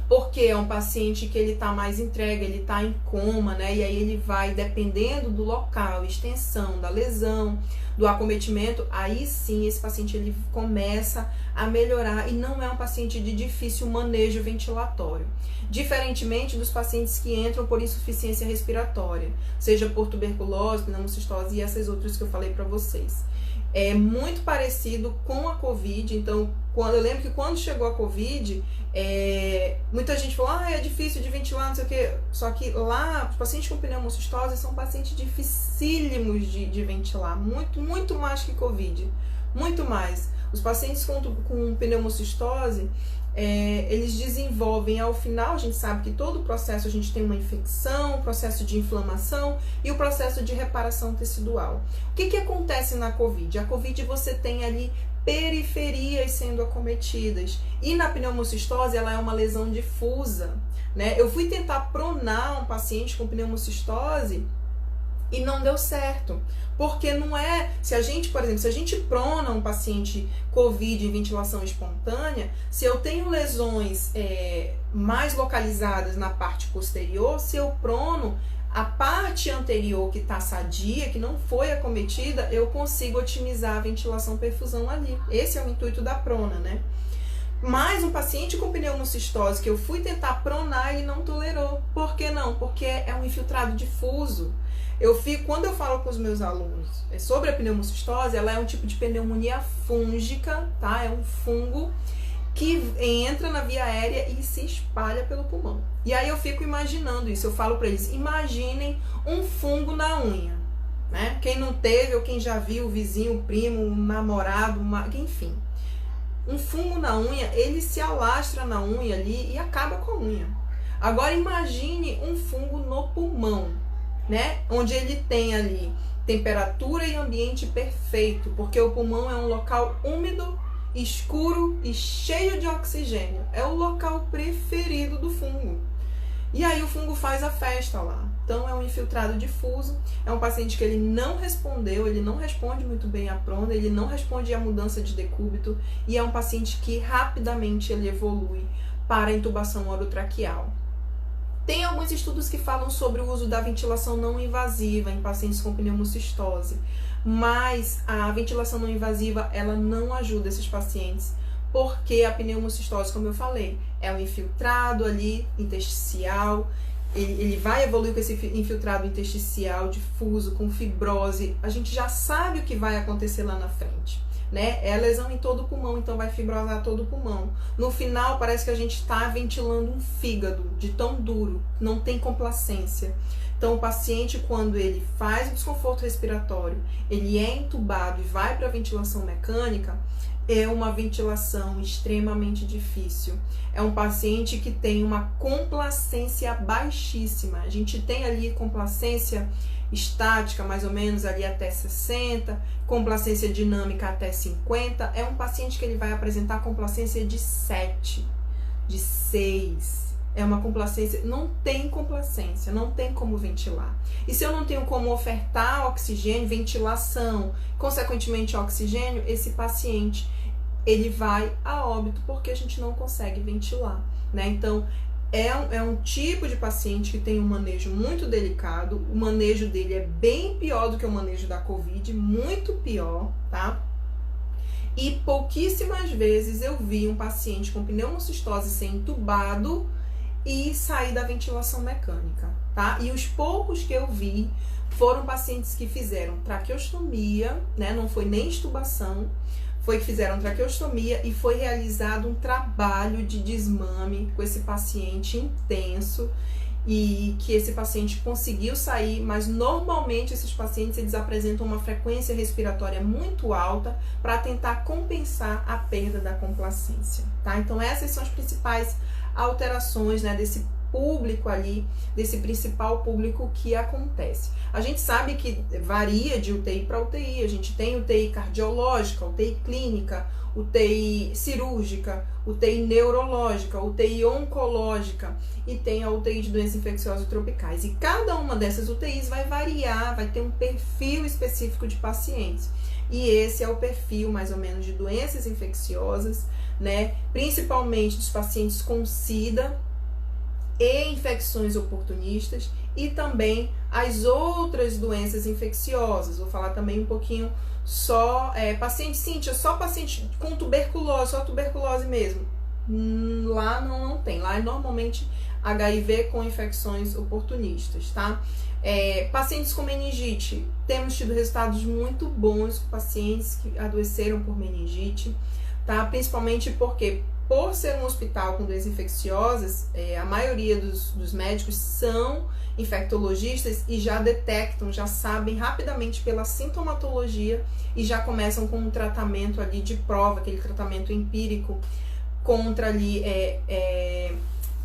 Porque é um paciente que ele tá mais entregue, ele tá em coma, né? E aí ele vai, dependendo do local, extensão da lesão, do acometimento, aí sim esse paciente ele começa a melhorar e não é um paciente de difícil manejo ventilatório. Diferentemente dos pacientes que entram por insuficiência respiratória, seja por tuberculose, pneumocistose e essas outras que eu falei para vocês. É muito parecido com a Covid, então eu lembro que quando chegou a Covid, muita gente falou, é difícil de ventilar, não sei o quê. Só que lá, os pacientes com pneumocistose são pacientes dificílimos de ventilar, muito mais que Covid, muito mais. Os pacientes com pneumocistose, eles desenvolvem, ao final, a gente sabe que todo o processo, a gente tem uma infecção, o processo de inflamação e o processo de reparação tecidual. O que acontece na Covid? A Covid você tem ali periferias sendo acometidas e na pneumocistose ela é uma lesão difusa, né? Eu fui tentar pronar um paciente com pneumocistose e não deu certo, porque não é, se a gente, por exemplo, se a gente prona um paciente COVID em ventilação espontânea, se eu tenho lesões mais localizadas na parte posterior, se eu prono a parte anterior que está sadia, que não foi acometida, eu consigo otimizar a ventilação perfusão ali. Esse é o intuito da prona, né? Mas um paciente com pneumocistose que eu fui tentar pronar, ele não tolerou. Por que não? Porque é um infiltrado difuso. Quando eu falo com os meus alunos sobre a pneumocistose, ela é um tipo de pneumonia fúngica, tá? É um fungo que entra na via aérea e se espalha pelo pulmão. E aí eu fico imaginando isso, eu falo para eles, imaginem um fungo na unha, né? Quem não teve ou quem já viu, o vizinho, o primo, o namorado, enfim. Um fungo na unha, ele se alastra na unha ali e acaba com a unha. Agora imagine um fungo no pulmão, né? Onde ele tem ali temperatura e ambiente perfeito, porque o pulmão é um local úmido, escuro e cheio de oxigênio. É o local preferido do fungo. E aí o fungo faz a festa lá. Então é um infiltrado difuso, é um paciente que ele não respondeu, ele não responde muito bem à prona, ele não responde à mudança de decúbito e é um paciente que rapidamente ele evolui para a intubação orotraqueal. Tem alguns estudos que falam sobre o uso da ventilação não invasiva em pacientes com pneumocistose, mas a ventilação não invasiva ela não ajuda esses pacientes, porque a pneumocistose, como eu falei, é um infiltrado ali intersticial, ele vai evoluir com esse infiltrado intersticial difuso, com fibrose, a gente já sabe o que vai acontecer lá na frente. Né? É a lesão em todo o pulmão, então vai fibrosar todo o pulmão. No final, parece que a gente está ventilando um fígado de tão duro, não tem complacência. Então, o paciente, quando ele faz o desconforto respiratório, ele é entubado e vai para a ventilação mecânica, é uma ventilação extremamente difícil. É um paciente que tem uma complacência baixíssima. A gente tem ali complacência estática, mais ou menos ali até 60, complacência dinâmica até 50. É um paciente que ele vai apresentar complacência de 7, de 6. É uma complacência, não tem complacência, não tem como ventilar. E se eu não tenho como ofertar oxigênio, ventilação, consequentemente oxigênio, esse paciente, ele vai a óbito porque a gente não consegue ventilar, né? Então, é um tipo de paciente que tem um manejo muito delicado, o manejo dele é bem pior do que o manejo da Covid, muito pior, tá? E pouquíssimas vezes eu vi um paciente com pneumocistose ser entubado e sair da ventilação mecânica, tá? E os poucos que eu vi foram pacientes que fizeram traqueostomia, né? Não foi nem extubação, foi que fizeram traqueostomia e foi realizado um trabalho de desmame com esse paciente intenso e que esse paciente conseguiu sair, mas normalmente esses pacientes eles apresentam uma frequência respiratória muito alta para tentar compensar a perda da complacência, tá? Então essas são as principais alterações, né, desse público ali, desse principal público que acontece. A gente sabe que varia de UTI para UTI, a gente tem UTI cardiológica, UTI clínica, UTI cirúrgica, UTI neurológica, UTI oncológica e tem a UTI de doenças infecciosas tropicais. E cada uma dessas UTIs vai variar, vai ter um perfil específico de pacientes. E esse é o perfil mais ou menos de doenças infecciosas, né? Principalmente dos pacientes com SIDA e infecções oportunistas e também as outras doenças infecciosas. Vou falar também um pouquinho só paciente, Cíntia, só paciente com tuberculose, só tuberculose mesmo. Lá não tem, lá é normalmente HIV com infecções oportunistas, tá? Pacientes com meningite, temos tido resultados muito bons com pacientes que adoeceram por meningite, tá? Principalmente porque, por ser um hospital com doenças infecciosas, a maioria dos médicos são infectologistas e já detectam, já sabem rapidamente pela sintomatologia e já começam com um tratamento ali de prova, aquele tratamento empírico contra ali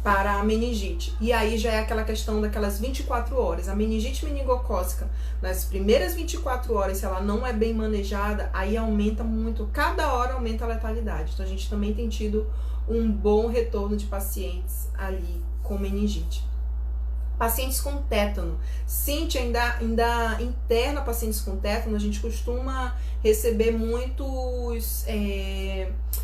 para a meningite. E aí já é aquela questão daquelas 24 horas. A meningite meningocócica, nas primeiras 24 horas, se ela não é bem manejada, aí aumenta muito, cada hora aumenta a letalidade. Então a gente também tem tido um bom retorno de pacientes ali com meningite. Pacientes com tétano. Cíntia, ainda interna pacientes com tétano, a gente costuma receber muitos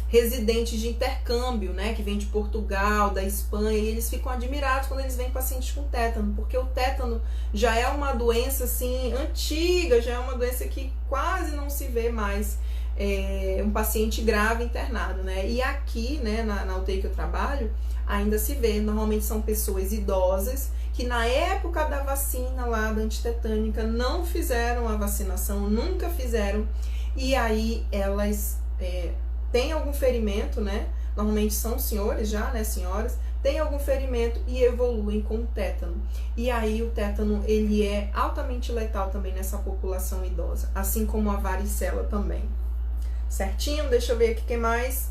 residentes de intercâmbio, né, que vêm de Portugal, da Espanha, e eles ficam admirados quando eles veem pacientes com tétano, porque o tétano já é uma doença assim antiga, já é uma doença que quase não se vê mais um paciente grave internado, né? E aqui, né, na UTI que eu trabalho, ainda se vê. Normalmente são pessoas idosas que na época da vacina lá da antitetânica não fizeram a vacinação, nunca fizeram, e aí elas têm algum ferimento, né? Normalmente são senhores já, né, senhoras, têm algum ferimento e evoluem com tétano. E aí o tétano, ele é altamente letal também nessa população idosa, assim como a varicela também. Certinho? Deixa eu ver aqui o que mais.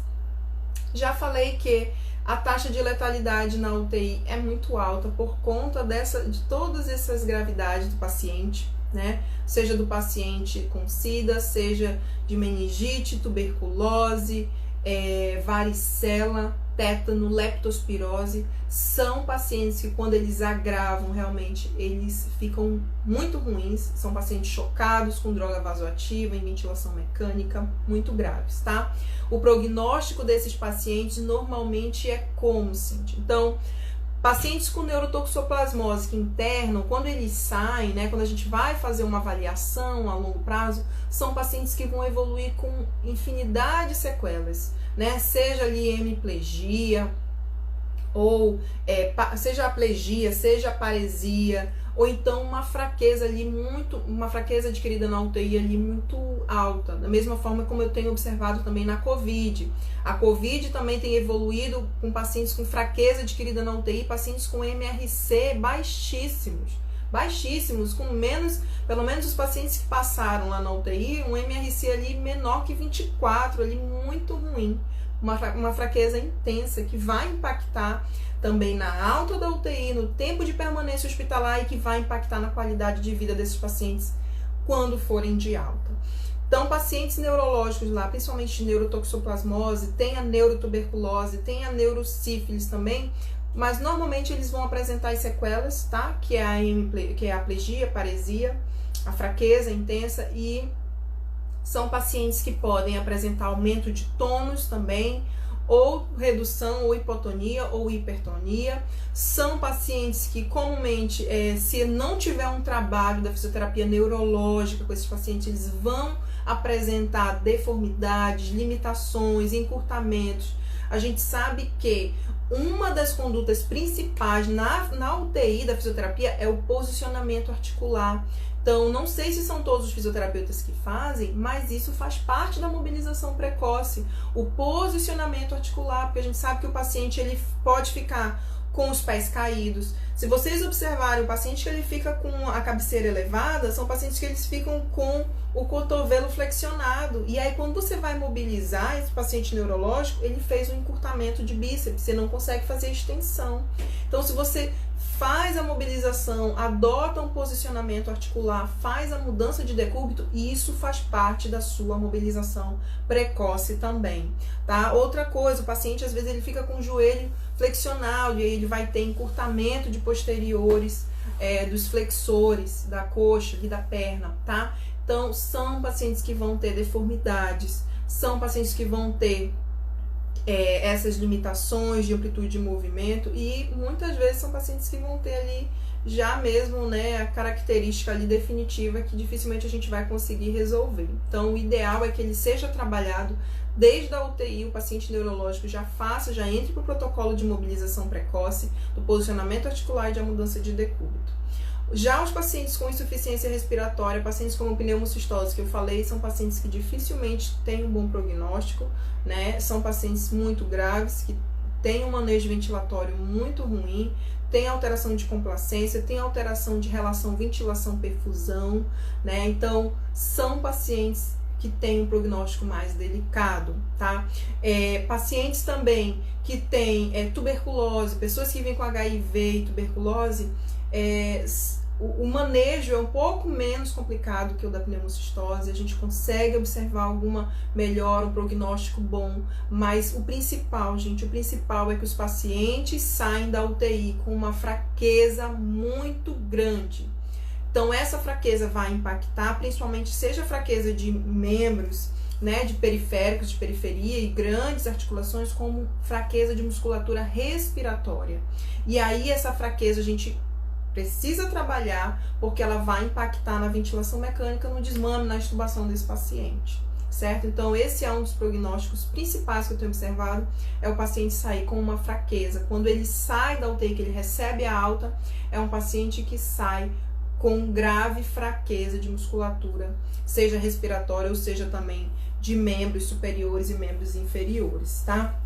Já falei que a taxa de letalidade na UTI é muito alta por conta de todas essas gravidades do paciente, né? Seja do paciente com SIDA, seja de meningite, tuberculose, varicela, tétano, leptospirose. São pacientes que, quando eles agravam, realmente eles ficam muito ruins. São pacientes chocados com droga vasoativa, em ventilação mecânica, muito graves, tá? O prognóstico desses pacientes normalmente é como, Cíntia? Então, pacientes com neurotoxoplasmose que internam, quando eles saem, né, quando a gente vai fazer uma avaliação a longo prazo, são pacientes que vão evoluir com infinidade de sequelas, né? Seja ali hemiplegia, ou seja aplegia, seja paresia, ou então uma fraqueza ali uma fraqueza adquirida na UTI ali muito alta, da mesma forma como eu tenho observado também na COVID. A COVID também tem evoluído com pacientes com fraqueza adquirida na UTI, pacientes com MRC baixíssimos, com menos, pelo menos os pacientes que passaram lá na UTI, um MRC ali menor que 24, ali muito ruim. Uma fraqueza intensa que vai impactar também na alta da UTI, no tempo de permanência hospitalar e que vai impactar na qualidade de vida desses pacientes quando forem de alta. Então, pacientes neurológicos lá, principalmente de neurotoxoplasmose, tem a neurotuberculose, tem a neurosífilis também, mas normalmente eles vão apresentar as sequelas, tá? Que é a aplegia, paresia, a fraqueza intensa, e são pacientes que podem apresentar aumento de tônus também, ou redução, ou hipotonia, ou hipertonia. São pacientes que comumente, se não tiver um trabalho da fisioterapia neurológica com esses pacientes, eles vão apresentar deformidades, limitações, encurtamentos. A gente sabe que uma das condutas principais na UTI da fisioterapia é o posicionamento articular. Então, não sei se são todos os fisioterapeutas que fazem, mas isso faz parte da mobilização precoce. O posicionamento articular, porque a gente sabe que o paciente ele pode ficar com os pés caídos. Se vocês observarem, o paciente que ele fica com a cabeceira elevada, são pacientes que eles ficam com o cotovelo flexionado. E aí, quando você vai mobilizar esse paciente neurológico, ele fez um encurtamento de bíceps, você não consegue fazer extensão. Então, se você faz a mobilização, adota um posicionamento articular, faz a mudança de decúbito, e isso faz parte da sua mobilização precoce também, tá? Outra coisa, o paciente às vezes ele fica com o joelho flexionado e aí ele vai ter encurtamento de posteriores dos flexores da coxa e da perna, tá? Então, são pacientes que vão ter deformidades, são pacientes que vão ter essas limitações de amplitude de movimento, e muitas vezes são pacientes que vão ter ali já mesmo, né, a característica ali definitiva que dificilmente a gente vai conseguir resolver. Então, o ideal é que ele seja trabalhado desde a UTI, o paciente neurológico já entre para o protocolo de mobilização precoce, do posicionamento articular e da mudança de decúbito. Já os pacientes com insuficiência respiratória, pacientes com pneumocistose, que eu falei, são pacientes que dificilmente têm um bom prognóstico, né? São pacientes muito graves, que têm um manejo ventilatório muito ruim, tem alteração de complacência, tem alteração de relação ventilação-perfusão, né? Então, são pacientes que têm um prognóstico mais delicado, tá? Pacientes também que têm tuberculose, pessoas que vivem com HIV e tuberculose, o manejo é um pouco menos complicado que o da pneumocistose, a gente consegue observar alguma melhora, um prognóstico bom, mas o principal, gente, o principal é que os pacientes saem da UTI com uma fraqueza muito grande. Então, essa fraqueza vai impactar, principalmente, seja fraqueza de membros, né, de periféricos, de periferia e grandes articulações, como fraqueza de musculatura respiratória. E aí, essa fraqueza a gente precisa trabalhar, porque ela vai impactar na ventilação mecânica, no desmame, na extubação desse paciente, certo? Então, esse é um dos prognósticos principais que eu tenho observado, é o paciente sair com uma fraqueza. Quando ele sai da UTI, que ele recebe a alta, é um paciente que sai com grave fraqueza de musculatura, seja respiratória ou seja também de membros superiores e membros inferiores, tá?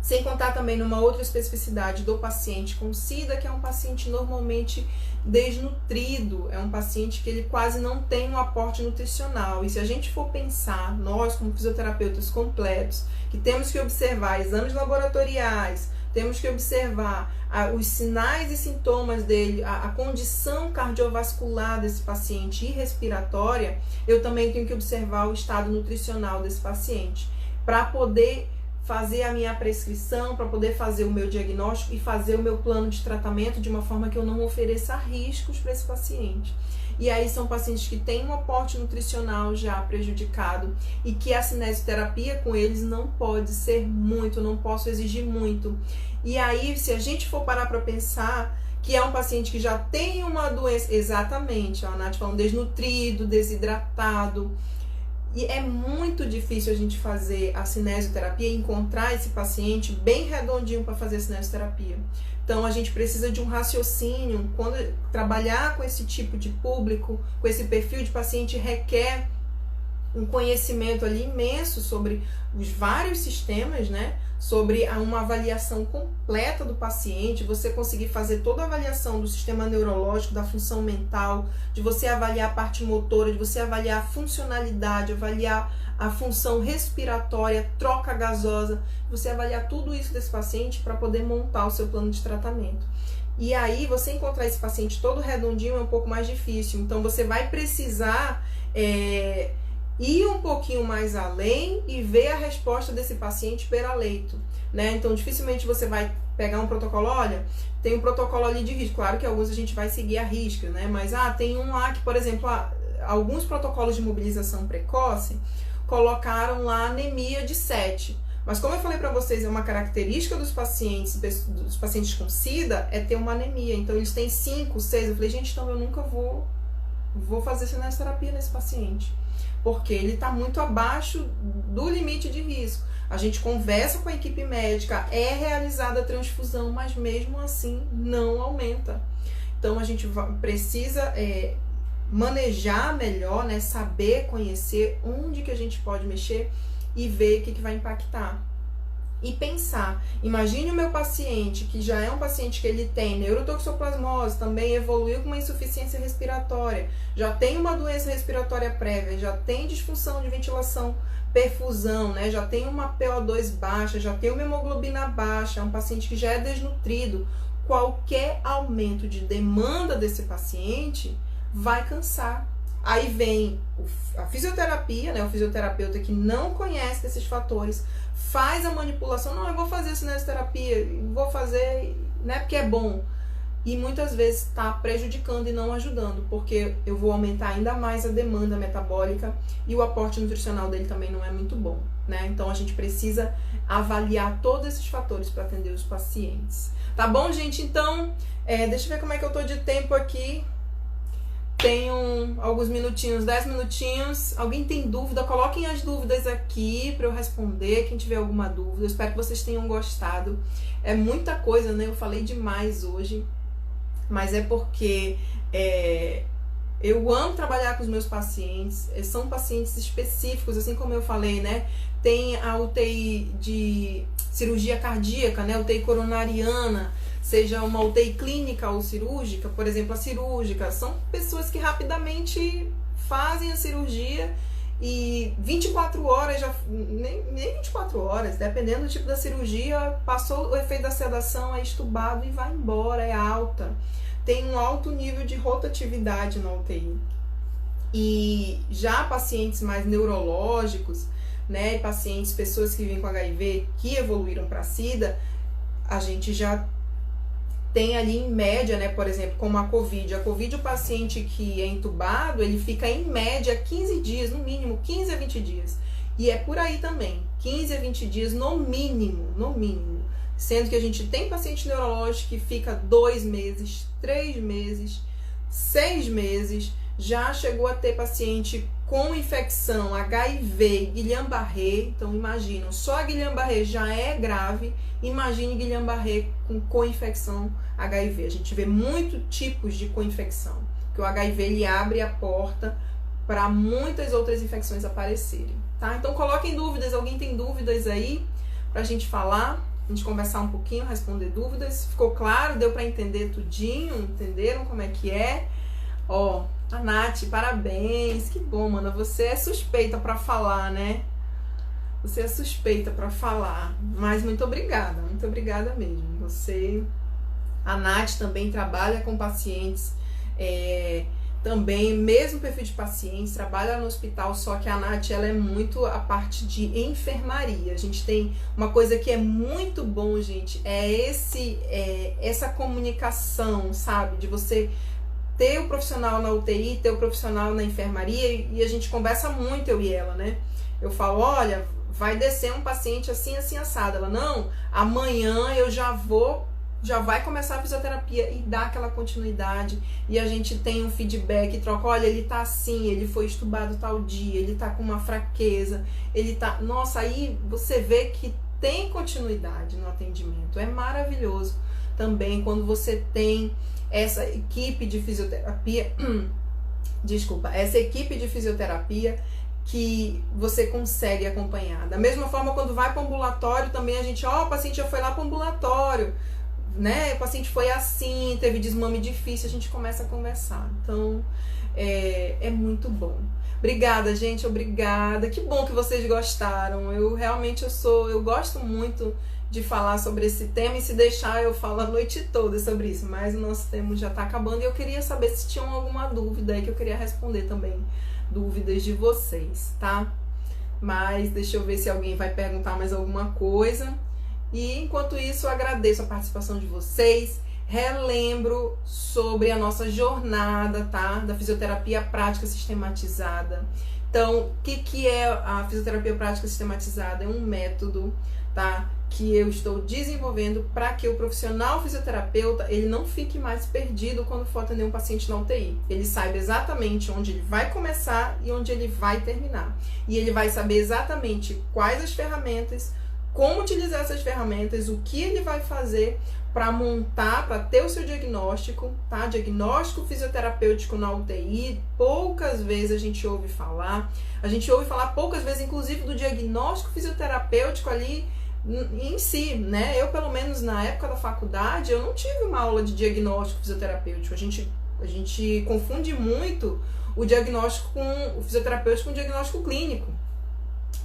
Sem contar também numa outra especificidade do paciente com SIDA, que é um paciente normalmente desnutrido, é um paciente que ele quase não tem um aporte nutricional. E se a gente for pensar, nós como fisioterapeutas completos, que temos que observar exames laboratoriais, temos que observar os sinais e sintomas dele, a condição cardiovascular desse paciente e respiratória, eu também tenho que observar o estado nutricional desse paciente, para poder fazer a minha prescrição, para poder fazer o meu diagnóstico e fazer o meu plano de tratamento de uma forma que eu não ofereça riscos para esse paciente. E aí são pacientes que têm um aporte nutricional já prejudicado e que a cinesioterapia com eles não pode ser muito, não posso exigir muito. E aí, se a gente for parar para pensar que é um paciente que já tem uma doença, exatamente, a Nath falando, desnutrido, desidratado, e é muito difícil a gente fazer a cinesioterapia e encontrar esse paciente bem redondinho para fazer a cinesioterapia. Então, a gente precisa de um raciocínio. Quando trabalhar com esse tipo de público, com esse perfil de paciente, requer um conhecimento ali imenso sobre os vários sistemas, né? Sobre uma avaliação completa do paciente, você conseguir fazer toda a avaliação do sistema neurológico, da função mental, de você avaliar a parte motora, de você avaliar a funcionalidade, avaliar a função respiratória, troca gasosa, você avaliar tudo isso desse paciente para poder montar o seu plano de tratamento. E aí, você encontrar esse paciente todo redondinho é um pouco mais difícil, então você vai precisar ir um pouquinho mais além e ver a resposta desse paciente peraleito, né? Então, dificilmente você vai pegar um protocolo, olha, tem um protocolo ali de risco, claro que alguns a gente vai seguir a risca, né? Mas, tem um lá que, por exemplo, alguns protocolos de mobilização precoce colocaram lá anemia de 7. Mas como eu falei para vocês, é uma característica dos pacientes com SIDA, é ter uma anemia. Então, eles têm 5, 6. Eu falei, gente, então eu nunca vou vou fazer cinesioterapia nesse paciente, porque ele está muito abaixo do limite de risco. A gente conversa com a equipe médica, é realizada a transfusão, mas mesmo assim não aumenta. Então a gente precisa manejar melhor, né? Saber, conhecer onde que a gente pode mexer e ver o que vai impactar. E pensar, imagine o meu paciente, que já é um paciente que ele tem neurotoxoplasmose, também evoluiu com uma insuficiência respiratória, já tem uma doença respiratória prévia, já tem disfunção de ventilação, perfusão, né? Já tem uma PO2 baixa, já tem uma hemoglobina baixa, é um paciente que já é desnutrido. Qualquer aumento de demanda desse paciente vai cansar. Aí vem a fisioterapia, né? O fisioterapeuta que não conhece desses fatores, faz a manipulação, não, eu vou fazer cinesioterapia, vou fazer, né, porque é bom. E muitas vezes está prejudicando e não ajudando, porque eu vou aumentar ainda mais a demanda metabólica e o aporte nutricional dele também não é muito bom, né? Então a gente precisa avaliar todos esses fatores para atender os pacientes. Tá bom, gente? Então, deixa eu ver como é que eu tô de tempo aqui. Tenho alguns minutinhos, 10 minutinhos. Alguém tem dúvida? Coloquem as dúvidas aqui para eu responder. Quem tiver alguma dúvida, eu espero que vocês tenham gostado. É muita coisa, né? Eu falei demais hoje, mas é porque eu amo trabalhar com os meus pacientes. São pacientes específicos, assim como eu falei, né? Tem a UTI de cirurgia cardíaca, né? UTI coronariana, seja uma UTI clínica ou cirúrgica. Por exemplo, a cirúrgica são pessoas que rapidamente fazem a cirurgia e 24 horas, nem 24 horas, dependendo do tipo da cirurgia, passou o efeito da sedação, é estubado e vai embora, é alta. Tem um alto nível de rotatividade na UTI. E já pacientes mais neurológicos, né, pacientes, pessoas que vêm com HIV, que evoluíram para SIDA, a gente já tem ali em média, né, por exemplo, como a COVID. A COVID, o paciente que é entubado, ele fica em média 15 dias, no mínimo 15 a 20 dias. E é por aí também, 15 a 20 dias no mínimo. Sendo que a gente tem paciente neurológico que fica 2 meses, 3 meses, 6 meses. Já chegou a ter paciente com infecção HIV, Guillain-Barré. Então imaginam, só a Guillain-Barré já é grave. Imagine Guillain-Barré com co-infecção HIV. A gente vê muitos tipos de co-infecção, que o HIV ele abre a porta para muitas outras infecções aparecerem, tá? Então coloquem dúvidas, alguém tem dúvidas aí pra gente falar, a gente conversar um pouquinho, responder dúvidas. Ficou claro? Deu para entender tudinho? Entenderam como é que é? Ó, a Nath, parabéns, que bom, mana, você é suspeita para falar, né? Você é suspeita para falar, mas muito obrigada mesmo. A Nath também trabalha com pacientes, também, mesmo perfil de pacientes, trabalha no hospital, só que a Nath, ela é muito a parte de enfermaria. A gente tem uma coisa que é muito bom, gente, essa comunicação, sabe? De você ter o profissional na UTI, ter o profissional na enfermaria, e a gente conversa muito, eu e ela, né? Eu falo, olha, vai descer um paciente assim, assim, assado. Ela, não, amanhã eu já vai começar a fisioterapia e dá aquela continuidade. E a gente tem um feedback, troca, olha, ele tá assim, ele foi estubado tal dia, ele tá com uma fraqueza, ele tá... Nossa, aí você vê que tem continuidade no atendimento. É maravilhoso também quando você tem essa equipe de fisioterapia, essa equipe de fisioterapia que você consegue acompanhar. Da mesma forma, quando vai para o ambulatório, também a gente, o paciente já foi lá para o ambulatório, né? O paciente foi assim, teve desmame difícil, a gente começa a conversar. Então, é muito bom. Obrigada, gente, obrigada. Que bom que vocês gostaram. Eu realmente eu gosto muito de falar sobre esse tema, e se deixar eu falo a noite toda sobre isso, mas o nosso tempo já está acabando e eu queria saber se tinham alguma dúvida aí que eu queria responder também, dúvidas de vocês, tá? Mas deixa eu ver se alguém vai perguntar mais alguma coisa. E enquanto isso, eu agradeço a participação de vocês. Relembro sobre a nossa jornada, tá? Da fisioterapia prática sistematizada. Então, o que é a fisioterapia prática sistematizada? É um método, tá? Que eu estou desenvolvendo para que o profissional fisioterapeuta ele não fique mais perdido quando for atender um paciente na UTI. Ele saiba exatamente onde ele vai começar e onde ele vai terminar. E ele vai saber exatamente quais as ferramentas, como utilizar essas ferramentas, o que ele vai fazer para montar, para ter o seu diagnóstico, tá? Diagnóstico fisioterapêutico na UTI, poucas vezes a gente ouve falar poucas vezes, inclusive, do diagnóstico fisioterapêutico ali em si, né? Eu, pelo menos na época da faculdade, eu não tive uma aula de diagnóstico fisioterapêutico. A gente confunde muito o diagnóstico o fisioterapêutico com o diagnóstico clínico.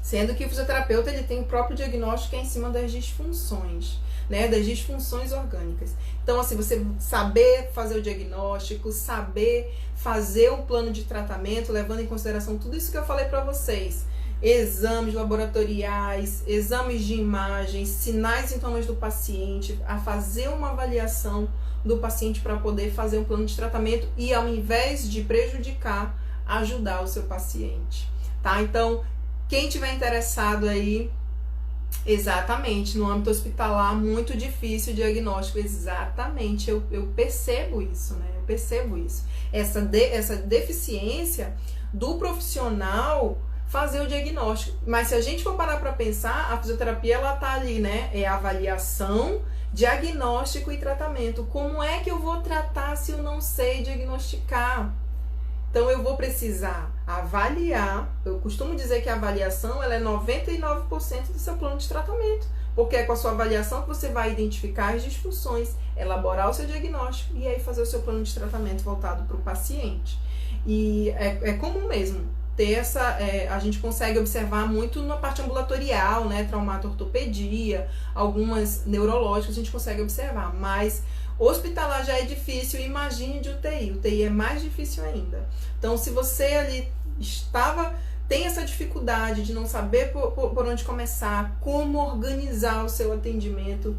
Sendo que o fisioterapeuta ele tem o próprio diagnóstico que é em cima das disfunções, né? Das disfunções orgânicas. Então, assim, você saber fazer o diagnóstico, saber fazer um plano de tratamento, levando em consideração tudo isso que eu falei para vocês. Exames laboratoriais, exames de imagens, sinais e sintomas do paciente, a fazer uma avaliação do paciente para poder fazer um plano de tratamento e, ao invés de prejudicar, ajudar o seu paciente, tá? Então, quem tiver interessado aí, exatamente, no âmbito hospitalar, muito difícil o diagnóstico, exatamente, eu percebo isso, né? Eu percebo isso. Essa deficiência do profissional fazer o diagnóstico. Mas se a gente for parar para pensar, a fisioterapia, ela tá ali, né? É avaliação, diagnóstico e tratamento. Como é que eu vou tratar se eu não sei diagnosticar? Então, eu vou precisar avaliar. Eu costumo dizer que a avaliação ela é 99% do seu plano de tratamento. Porque é com a sua avaliação que você vai identificar as disfunções, elaborar o seu diagnóstico e aí fazer o seu plano de tratamento voltado para o paciente. E é comum mesmo ter a gente consegue observar muito na parte ambulatorial, né? Traumato-ortopedia, algumas neurológicas a gente consegue observar, mas hospitalar já é difícil, imagine de UTI. UTI é mais difícil ainda. Então, se você ali tem essa dificuldade de não saber por onde começar, como organizar o seu atendimento,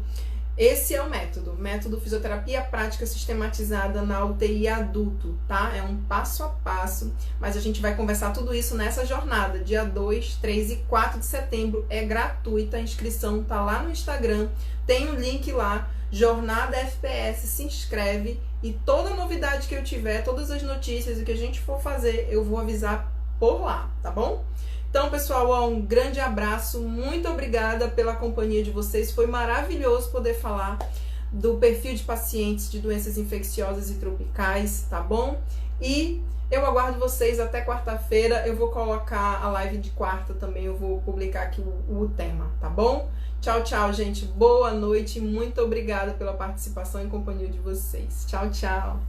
esse é o método fisioterapia prática sistematizada na UTI adulto, tá? É um passo a passo, mas a gente vai conversar tudo isso nessa jornada, dia 2, 3 e 4 de setembro, é gratuita, a inscrição tá lá no Instagram, tem um link lá, Jornada FPS, se inscreve e toda novidade que eu tiver, todas as notícias, o que a gente for fazer, eu vou avisar por lá, tá bom? Então, pessoal, um grande abraço, muito obrigada pela companhia de vocês, foi maravilhoso poder falar do perfil de pacientes de doenças infecciosas e tropicais, tá bom? E eu aguardo vocês até quarta-feira, eu vou colocar a live de quarta também, eu vou publicar aqui o tema, tá bom? Tchau, tchau, gente, boa noite, muito obrigada pela participação e companhia de vocês. Tchau, tchau!